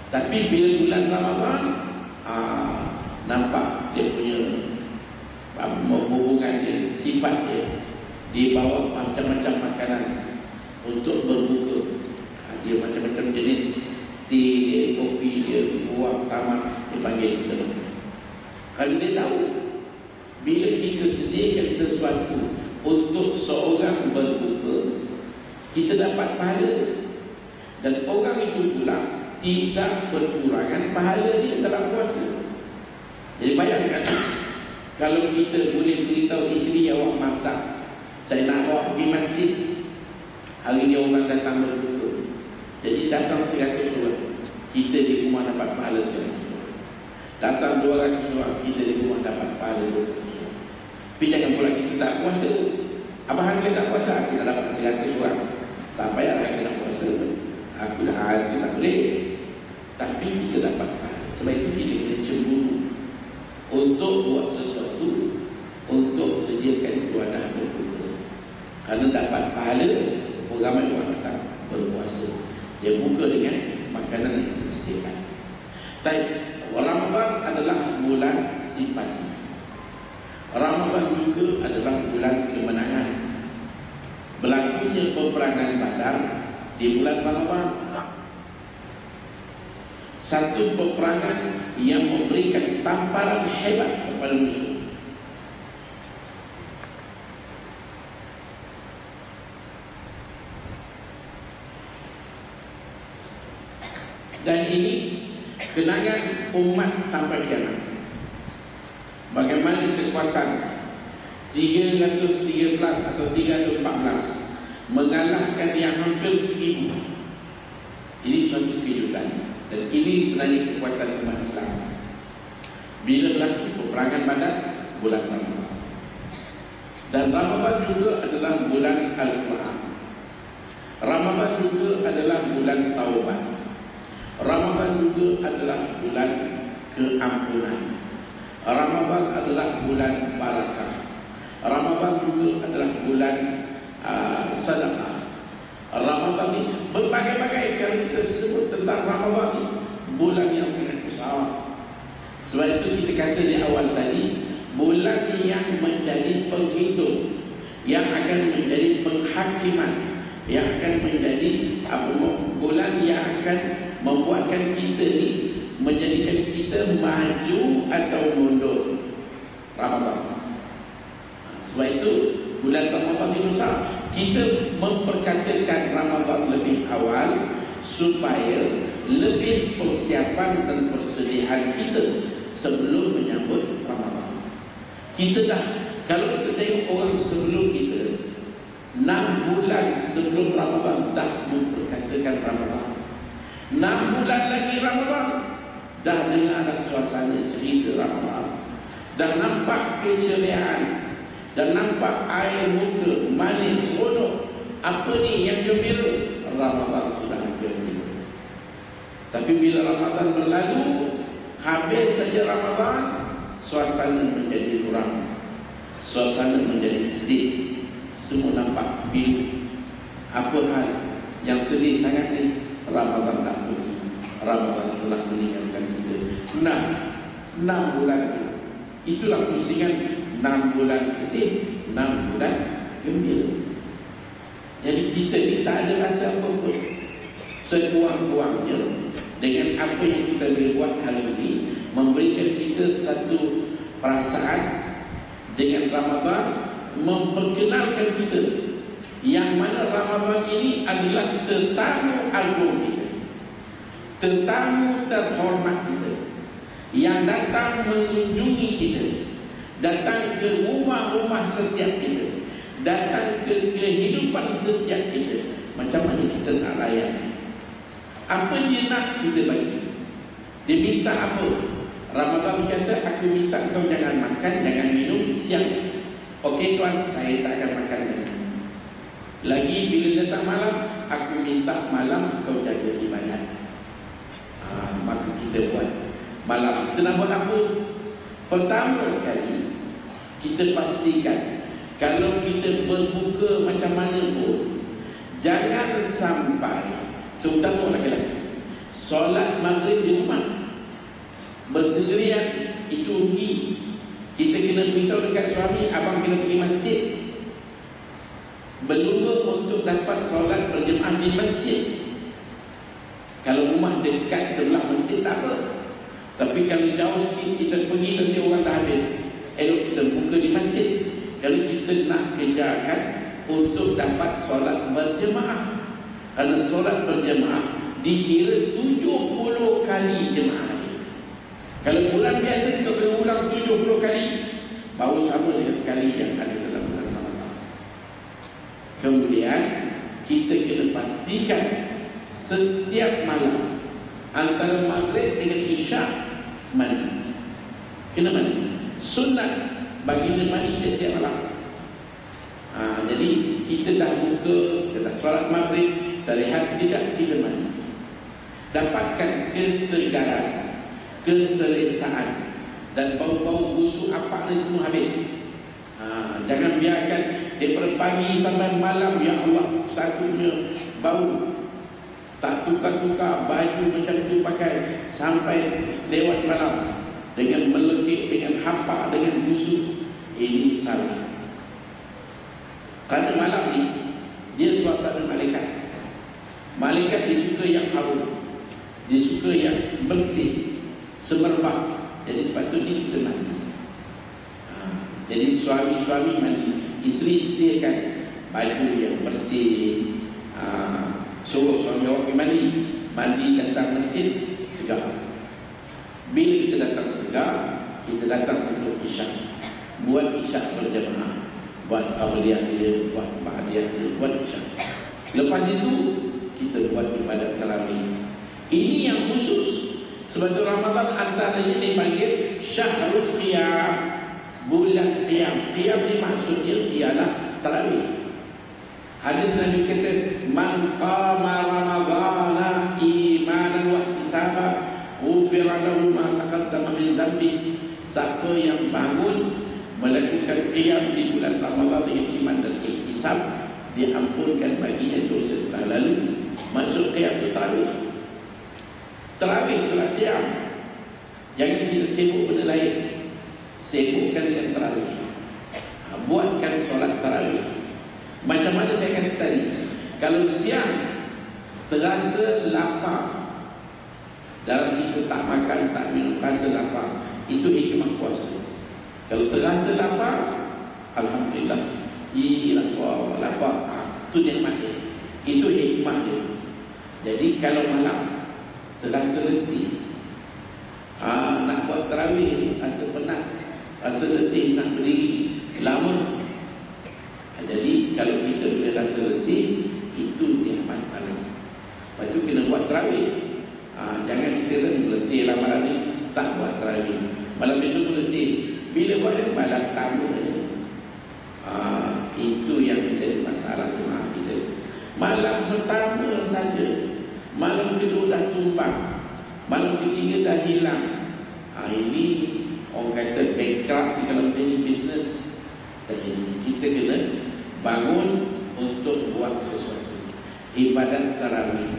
tapi bila bulan Ramadan, nampak dia punya hubungan dia, sifat dia. Dia bawa macam-macam makanan untuk berbuka. Dia macam-macam jenis teh dia, kopi dia, buah tamat, dia panggil kita makan. Kalau dia tahu, bila kita sediakan sesuatu untuk seorang berbuka, kita dapat pahala. Dan orang itu pula tidak berkurangan pahala dia dalam puasa. Jadi bayangkan, kalau kita boleh beritahu isteri awak masak, saya nak awak pergi masjid, hari ni orang datang berbuka, jadi datang 100 orang, kita di rumah dapat pahala 100 orang. Datang 200 orang, kita di rumah dapat pahala 200 orang. Tapi jangan pula kita tak puasa. Abang kita tak puasa, kita dapat 100 orang. Tak payahlah kita nak puasa, aku dah hati tak boleh. Tapi kita dapat pahala. Sebab itu kita kena cemburu untuk buat sesuatu, untuk sediakan juadah berbuka. Kerana dapat pahala, ramai orang datang berpuasa. Dia buka dengan makanan yang kita sediakan. Tapi Ramadan adalah bulan simpati. Ramadan juga adalah bulan kemenangan. Berlakunya peperangan Badar di bulan Ramadan. Satu peperangan yang memberikan tamparan hebat kepada musuh. Dan ini kenangan umat sampai kiamat. Bagaimana kekuatan 313 atau 314 mengalahkan yang hampir 1000. Ini suatu kejutan. Dan ini sebenarnya kekuatan umat Islam. Bila berlaku peperangan Badar, bulan Ramadan. Dan Ramadan juga adalah bulan Al-Quran. Ramadan juga adalah bulan Taubat. Ramadan juga adalah bulan keampunan. Ramadan adalah bulan barakah. Ramadan juga adalah bulan sedekah. Ramadan ini berbagai-bagai. Kalau kita sebut tentang Ramadan ini, bulan yang sangat besar. Sebab itu kita kata di awal tadi, bulan yang menjadi penghitung, yang akan menjadi penghakiman, yang akan menjadi bulan yang akan membuatkan kita ni, menjadikan kita maju atau mundur. Ramadan. Sebab itu bulan Ramadan ini besar. Kita memperkatakan Ramadan lebih awal supaya lebih persiapan dan persediaan kita sebelum menyambut Ramadan. Kita dah, kalau kita tengok orang sebelum kita, 6 bulan sebelum Ramadan dah memperkatakan Ramadan. 6 bulan lagi Ramadan, dah dengar ada suasana cerita Ramadan, dah nampak keceriaan, dan nampak air muka manis seronok. Apa ni yang gembira? Ramadan sudah gembira. Tapi bila Ramadan berlalu, habis saja Ramadan, suasana menjadi muram, suasana menjadi sedih, semua nampak biru. Apa hal yang sedih sangat ni? Ramadan dah pergi, Ramadan telah meninggalkan kita. 6 bulan itulah pusingan. 6 bulan sedih, 6 bulan gembira. Jadi kita ni tak ada rasa apa-apa. Sekurang-kurangnya dengan apa yang kita boleh buat hari ini, memberikan kita satu perasaan dengan Ramadan, memperkenalkan kita yang mana Ramadan ini adalah tetamu agung kita, tetamu terhormat kita, yang datang mengunjungi kita, datang ke rumah-rumah setiap kita, datang ke kehidupan setiap kita. Macam mana kita nak layan? Apa dia nak kita bagi? Dia minta apa? Ramadan kata, aku minta kau jangan makan, jangan minum siang. Okey tuan, saya tak akan makan minum. Lagi bila datang malam, aku minta malam kau jaga ibadat. Maka kita buat malam. Kita nak buat apa? Pertama sekali, kita pastikan kalau kita berbuka macam mana pun, jangan sampai, terutama laki-laki, solat maghrib di rumah bersendirian itu rugi. Kita kena beritahu dekat suami, abang kena pergi masjid. Berlumba untuk dapat solat berjemaah di masjid. Kalau rumah dekat sebelah masjid tak apa. Tapi kalau jauh sikit kita pergi, nanti orang dah habis. Elok kita buka di masjid. Kalau kita nak kejarkan untuk dapat solat berjemaah. Kerana solat berjemaah dikira 70 kali jemaah. Kalau bulan biasa kita kena ulang 70 kali, baru sama dengan sekali yang ada dalam bulan Ramadan. Kemudian kita kena pastikan setiap malam antara maghrib dengan isyak mandi. Kena mandi. Sunat baginda mandi setiap malam. Jadi kita dah buka, kita dah solat maghrib, terlihat sekejap kita mandi. Dapatkan kesegaran, keselesaan, dan bau-bau busuk apa ni semua habis. Jangan biarkan daripada pagi sampai malam, ya Allah, satunya bau, tak tukar-tukar baju macam tu pakai sampai lewat malam dengan melekit, dengan hampa, dengan busuk. Ini salah. Kerana malam ni dia suasana malaikat. Malaikat dia suka yang harum, dia suka yang bersih, semerbak. Jadi sepatutnya kita mandi. Jadi suami-suami mandi, isteri kan baju yang bersih. Suruh suami orang mandi, datang masjid segar. Bila kita datang segar, kita datang untuk isyak. Buat isyak berjemaah, buat awliyah dia, buat ba'diyah dia, buat isyak. Lepas itu kita buat ibadat tarawih. Ini yang khusus. Sebab itu Ramadan antaranya dipanggil Syahrul Qiyam, bulan Qiyam. Qiyam ni maksudnya ialah tarawih. Hadis Nabi kata, man qama ramadhana imanan wa ihtisaban ghufira lahu ma taqaddama min dhanbihi. Siapa yang bangun melakukan qiyam di bulan Ramadan dengan iman dan ihtisab, diampunkan baginya dosa telah lalu. Maksud qiyam itu tarawih. Tarawih itulah qiyam. Jangan kita sibuk benda lain. Sibukkan dengan tarawih. Buatkan solat tarawih. Macam mana saya kata tadi, kalau siang terasa lapar, dalam kita tak makan, tak minum, rasa lapar, itu hikmah puasa. Kalau terasa lapar, alhamdulillah, lapar, itu nikmat dia. Itu hikmah dia. Jadi kalau malam terasa letih, nak buat tarawih, rasa penat, rasa letih, nak berdiri lama. Jadi kalau kita boleh rasa letih, itu nikmat malam. Lepas tu kena buat tarawih. Jangan kita letih lah malam ni, tak buat tarawih. Malam besok pun letih. Bila buat malam tamu saja. Itu yang menjadi masalah jemaah kita. Malam pertama saja, malam kedua dah tumpang, malam ketiga dah hilang. Ini orang kata bankrupt di dalam bisnes. Kita kena bangun untuk buat sesuatu. Ibadat tarawih.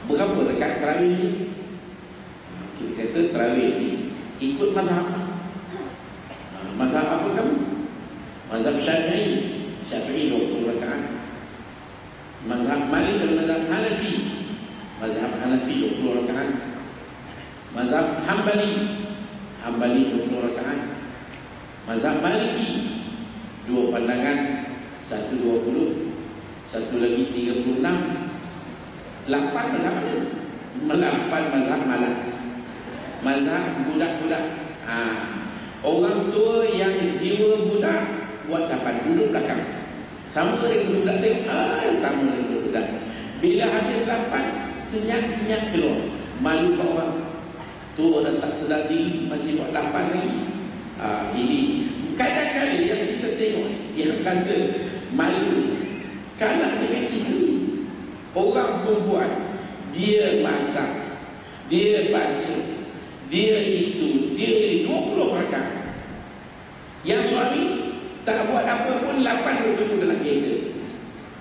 Berapa dekat tarawih ni? Kita kata tarawih ni ikut mazhab. Mazhab apa kamu? Mazhab Syafi'i. Syafi'i 20 rakaat. Mazhab Malik dan mazhab Hanafi. Mazhab Hanafi 20 rakaat. Mazhab Hambali. Hambali 20 rakaat. Mazhab Maliki 2 pandangan, satu 20, satu lagi 36. 8 mazhab ada. 8 mazhab malas. Mazhab budak-budak. Orang tua yang jiwa budak buat dapat duduk belakang. Sama dengan budak tengok, sama dengan budak. Bila habis 8, senyap-senyap keluar. Malu kat orang. Tua dah tak sedar diri, masih buat 8 lagi. Ini kadang-kadang yang kita tengok yang rasa malu kalah dengan isteri. Orang perempuan, dia masak, dia basuh, dia itu, dia ini 20 rakaat. Yang suami tak buat apa pun, 8 tunggu dalam kereta.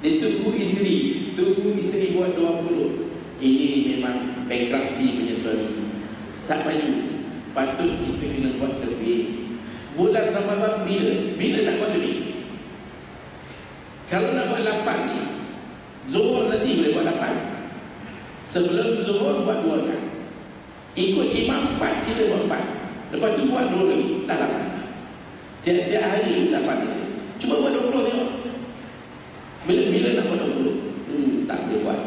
Dia tunggu isteri buat 20. Ini memang bankruptcy punya suami. Tak maju. patut kita kena buat lebih. Bulan Ramadan bila nak buat lebih? Kalau nak buat 8 ni, Zuhur nanti boleh buat 8. Sebelum Zuhur buat 2 kan. Ikut imam 4, kita buat 4. Lepas tu buat 2 lagi, dah 8. Tiap-tiap hari 8 lagi. Cuma buat 20 tengok. Bila nak buat 20? Tak boleh buat.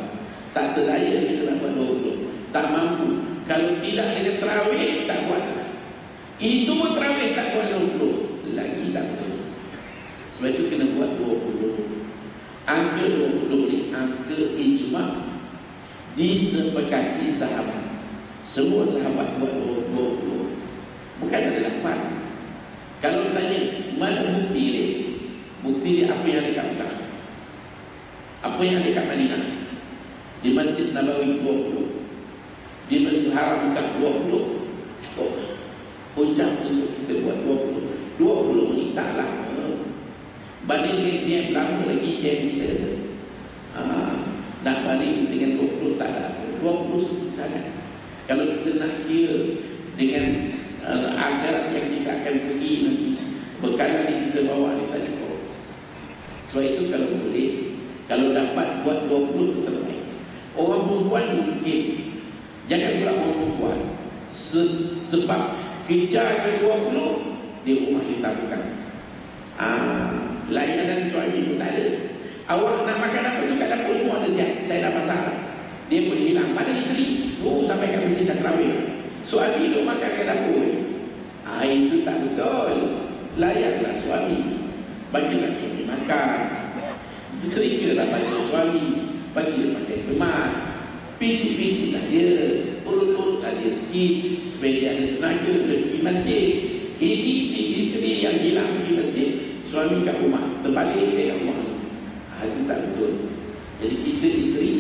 Tak terdaya kita nak buat 20. Tak mampu. Kalau tidak dengan terawih, tak buat. Itu pun terawih tak buat 20. Lagi tak betul. Sebab itu kena buat 20. Angka 20 ni angka ijma' disepakati sahabat. Semua sahabat buat 20. Bukan ada 8. Kalau tanya mana bukti ni? Bukti ni apa yang ada kat Mekah, apa yang ada kat Madinah. Di Masjid Nabawi 20, di Masjid Haram Mekah 20. Cukup. Puncak untuk kita buat 20. 20 ni taklah banding dengan tiap lama lagi tiap kita. Nak banding dengan 20 tak ada. 20 sedikit sangat. Kalau kita nak kira dengan akhirat yang kita akan pergi nanti, bekalan yang kita bawa ni tak cukup. Sebab itu kalau boleh, kalau dapat buat 20 itu terbaik. Orang perempuan mungkin, jangan pula orang perempuan sebab kejar ke 20 di rumah kita bukan. Layanan suami pun tak ada. Awak nak makan apa tu kat dapur semua ada siap. Saya dah masak. Dia pun hilang. Mana isteri? Sampai kat mesin dah terawih. Suami duduk makan kat dapur. Itu tak betul. Layaklah suami. Bagilah suami makan. Serikalah bagi suami. Bagilah pakai kemas. Picit-picitlah dia. Urut-urutlah dia sikit supaya dia ada tenaga pergi masjid. Ini si isteri yang hilang pergi masjid, suami kat rumah, terbalik dia kat rumah. Itu tak betul. Jadi kita isteri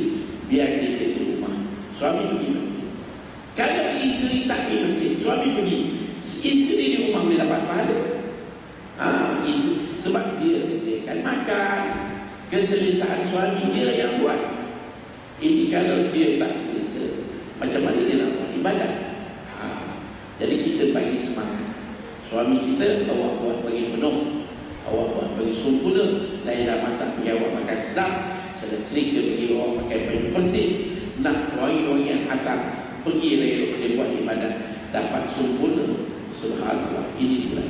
biar kita di rumah, suami pergi masjid. Kalau isteri tak pergi masjid, suami pergi, isteri di rumah boleh dapat pahala. Sebab dia sediakan makan, keselesaan suami dia yang buat. Ini kalau dia tak selesa, macam mana dia nak buat ibadah? Jadi kita bagi semangat. Suami kita, awak buat bagi penuh, awak buat bagi sempurna. Saya dah masak bagi awak makan sedap. Saya dah serika bagi awak pakai baju bersih. Nak wangi-wangi yang hantar, pergi lagi dia buat ibadah, dapat sempurna. Subhanallah, ini bulan.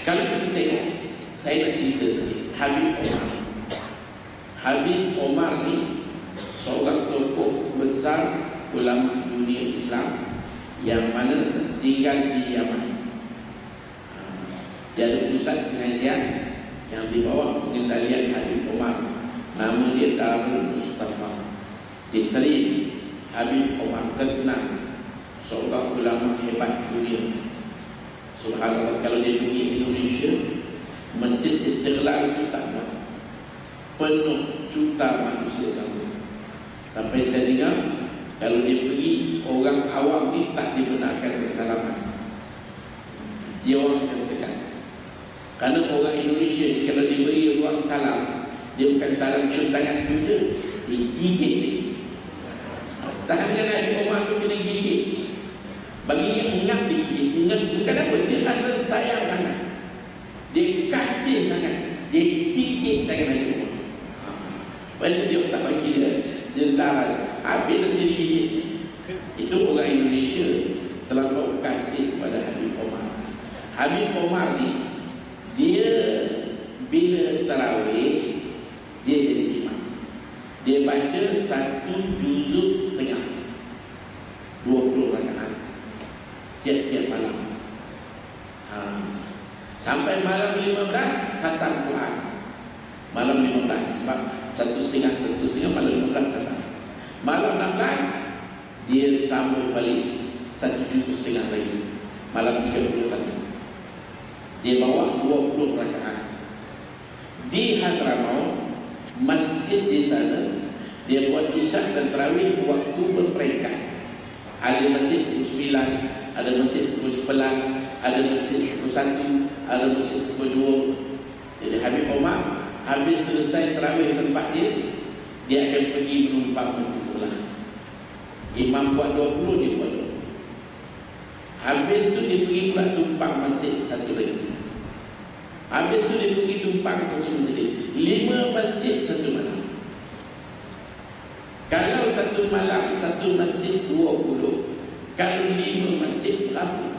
Kalau kita tengok, saya nak cerita sedikit Habib Omar. Habib Omar ni seorang tokoh besar ulama dunia Islam yang mana tinggal di Yaman. Dia ada pusat pengajian yang di bawah pengendalian Habib Omar. Nama dia Darul Mustafa. Diterima Habib Omar terkenal seorang ulama hebat dunia. Subhanallah, kalau dia pergi Indonesia, Masjid Istiqlal itu tak buat, penuh juta manusia sampai saya dengar kalau dia pergi, orang awam ni tak dibenarkan bersalaman. Dia orang akan sekat. Kerana orang Indonesia ni kalau diberi ruang salam, dia bukan salam cium tangan juga, dia gigit ni. Tahan jangan Habib Omar tu kena gigit. Baginya ingat dia gigit. Ingat bukan apa, dia rasa sayang sangat, dia kasih sangat, dia gigit tangan Habib Omar. Lepas tu dia tak bagi dia tahan. Habis nanti digigit. Itu orang Indonesia terlampau kasih kepada Habib Omar. Habib Omar ni, dia bila tarawih, dia jadi imam. Dia baca 1 juzuk setengah, 20 rakaat tiap-tiap malam. Sampai malam 15 khatam Quran. Malam 15 sebab 1,5 malam 15 khatam. Malam 16 dia sambung balik 1 juzuk setengah lagi. Malam 30 khatam. Dia bawa 20 rakaat. Di Hadramaut, masjid di sana, dia buat isyak dan tarawih waktu berperingkat. Ada masjid pukul 9, ada masjid pukul 11, ada masjid pukul 1, ada masjid pukul 2. Jadi Habib Omar habis selesai tarawih tempat dia akan pergi menumpang masjid sebelah. Imam buat 20, dia buat 20. Habis tu dia pergi pula tumpang masjid satu lagi. Habis tu dia pergi tumpang satu masjid. 5 masjid satu malam. Kalau satu malam satu masjid 20, kalau 5 masjid berapa?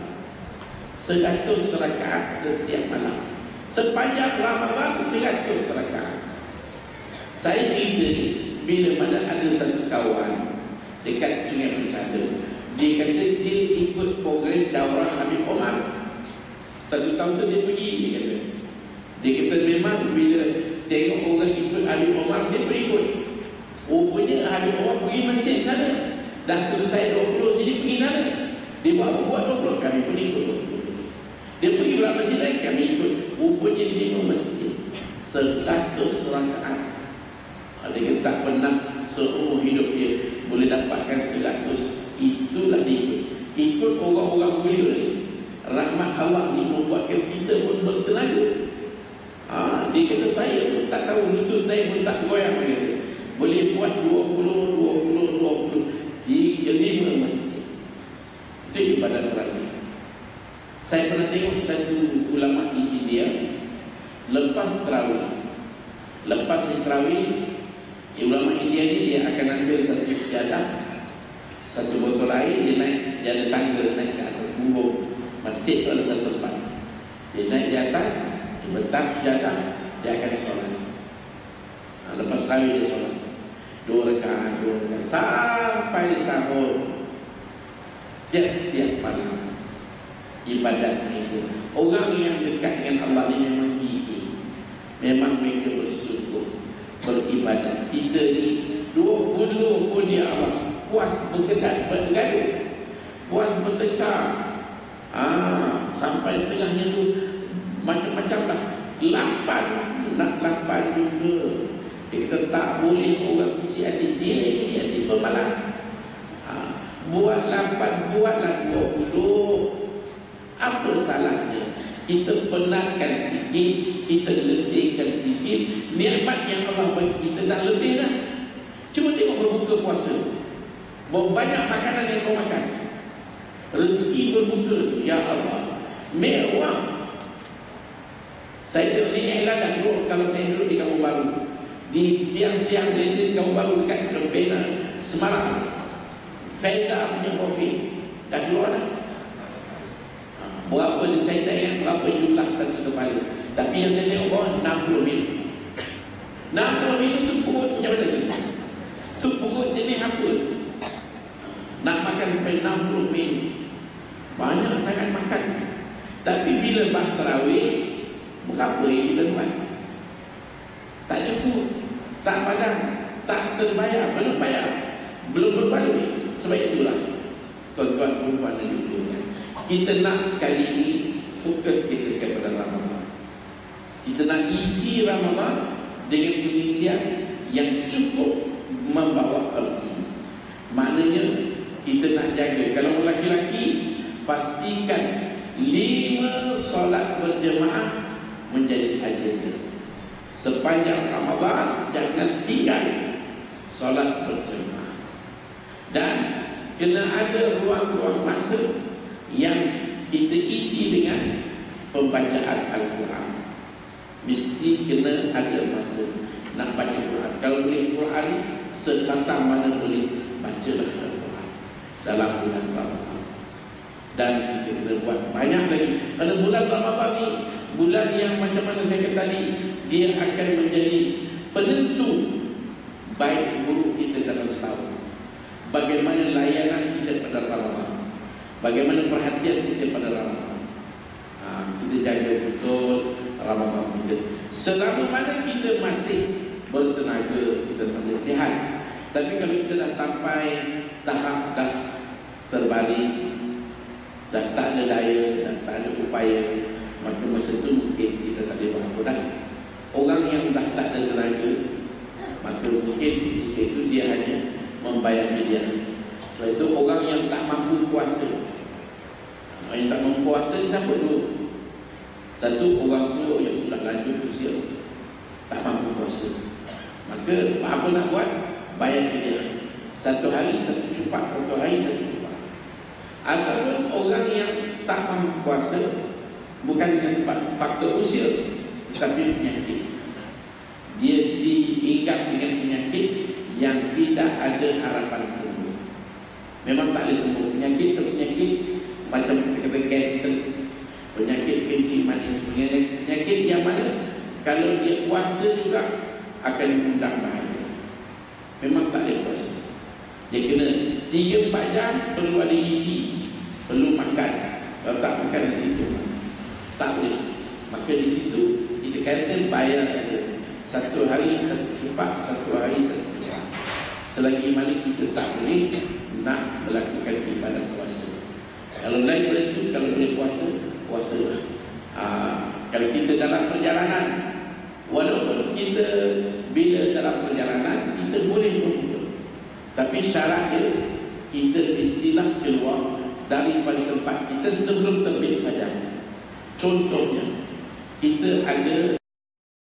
100 rakaat setiap malam. Sepanjang Ramadan 100 rakaat. Saya cerita ni, bila mana ada satu kawan dekat Sungai Persada, dia kata dia ikut program daurah Habib Omar. Satu tahun tu dia pergi, dia kata memang bila tengok orang ikut Habib Omar, dia berikut. Rupanya Habib Omar pergi masjid sana, dah selesai 20 sini pergi sana. Dia buat 20, kami pun ikut 20. Dia pergi berapa masjid lain, kami ikut. Rupanya 5 masjid 100 rakaat. Dia kata tak pernah seumur hidup dia boleh dapatkan 100. Itulah dia ikut. Ikut orang-orang mulia ni. Rahmat Allah ni membuatkan kita pun bertenaga. Dia kata saya pun tak tahu, lutut saya pun tak goyang. Boleh buat 20 35 masjid. Itu ibadat terakhir. Saya pernah tengok satu ulama di India, lepas terawih, ulama India ni dia akan ambil satu sejadah, satu botol air, dia naik, dia ada tangga naik ke atas bumbung masjid tu, ada satu tempat. Dia naik di atas, dia bentak sejadah, dia akan solat. Lepas terawih dia solat 2 rakaat sampai sahur. Tiap-tiap malam ibadat itu. Orang yang dekat dengan Allah ni memang gigih, memang mereka bersyukur, beribadat. Kita ni 20 pun ya Allah, puas bergaduh, puas bertengkar, sampai setengahnya tu macam-macam lah. 8 nak 8 juga. Kita tak boleh orang kecil hati, dia kecil hati pemalas. Buat 8, buatlah 20. Apa salahnya? Kita penatkan sikit, kita letihkan sikit. Nikmat yang Allah bagi kita dah lebih dah. Cuma tengok berbuka puasa, banyak makanan yang kau makan, rezeki berbuka, ya Allah, mewah. Saya tengok ni iklan dulu kalau saya duduk di Kampung Baru, di tiang-tiang legend Kampung Baru dekat Kempena Semarang, Felda punya kopi dah keluar dah. Berapa saya tak ingat berapa jumlah satu kepala, tapi yang saya tengok bawah 60 minit. 60 minit tu perut macam mana tu? Tu perut jenis apa? Nak makan sampai 60 minit, banyak sangat makan. Tapi bila bah tarawih, berapa yang kita buat? Tak cukup, tak padam, tak terbayar, belum bayar, belum berbaloi. Sebab itulah tuan-tuan perempuan dan ibu-ibu, kita nak kali ini fokus kita kepada Ramadan. Kita nak isi Ramadan dengan pengisian yang cukup membawa erti. Maknanya kita nak jaga, kalau lelaki-lelaki pastikan 5 solat berjemaah menjadi agenda. Sepanjang Ramadan jangan tinggal solat berjemaah. Dan kena ada ruang-ruang masa yang kita isi dengan pembacaan Al-Quran. Mesti kena ada masa nak baca Quran. Kalau boleh Quran sekhatam mana boleh, bacalah Al-Quran dalam bulan Ramadan. Dan kita kena buat banyak lagi. Kerana bulan Ramadan ni bulan yang macam mana saya kata tadi, dia akan menjadi penentu baik buruk kita dalam setahun. Bagaimana layanan kita pada Ramadan, bagaimana perhatian kita pada Ramadan. Kita jaga betul Ramadan kita. Selama mana kita masih bertenaga, kita masih sihat. Tapi kalau kita dah sampai tahap dah terbalik, dah tak ada daya, dah tak ada upaya, maka masa itu mungkin kita tak boleh buat apa dah. Orang yang dah tak ada tenaga, maka mungkin ketika itu dia hanya membayar fidyah. Sebab itu orang yang tak mampu puasa, orang yang tak mampu puasa ni siapa dulu? Satu, orang tua yang sudah lanjut usia, tak mampu puasa, maka apa nak buat? Bayar fidyah. Satu hari satu cupak, satu hari satu cupak. Ataupun orang yang tak mampu puasa bukan sebab faktor usia, tetapi penyakit. Dia diingat dengan penyakit yang tidak ada harapan sembuh. Memang tak boleh sembuh. Penyakit macam kita kata gastrik, penyakit kencing manis, penyakit yang mana kalau dia puasa juga akan mengundang bahaya. Memang tak boleh puasa. Dia kena 3-4 jam perlu ada isi, perlu makan. Kalau tak makan nanti tidur. Tak boleh. Maka di situ kita kata bayar saja. 1 hari 1 cupak, 1 hari 1 cupak. Selagi mana kita tak boleh nak melakukan ibadat puasa. Kalau lain daripada itu, kalau boleh puasa, puasalah. Kalau kita dalam perjalanan, walaupun kita bila dalam perjalanan kita boleh berbuka, tapi syaratnya kita mestilah keluar daripada tempat kita sebelum terbit fajar. Contohnya, kita ada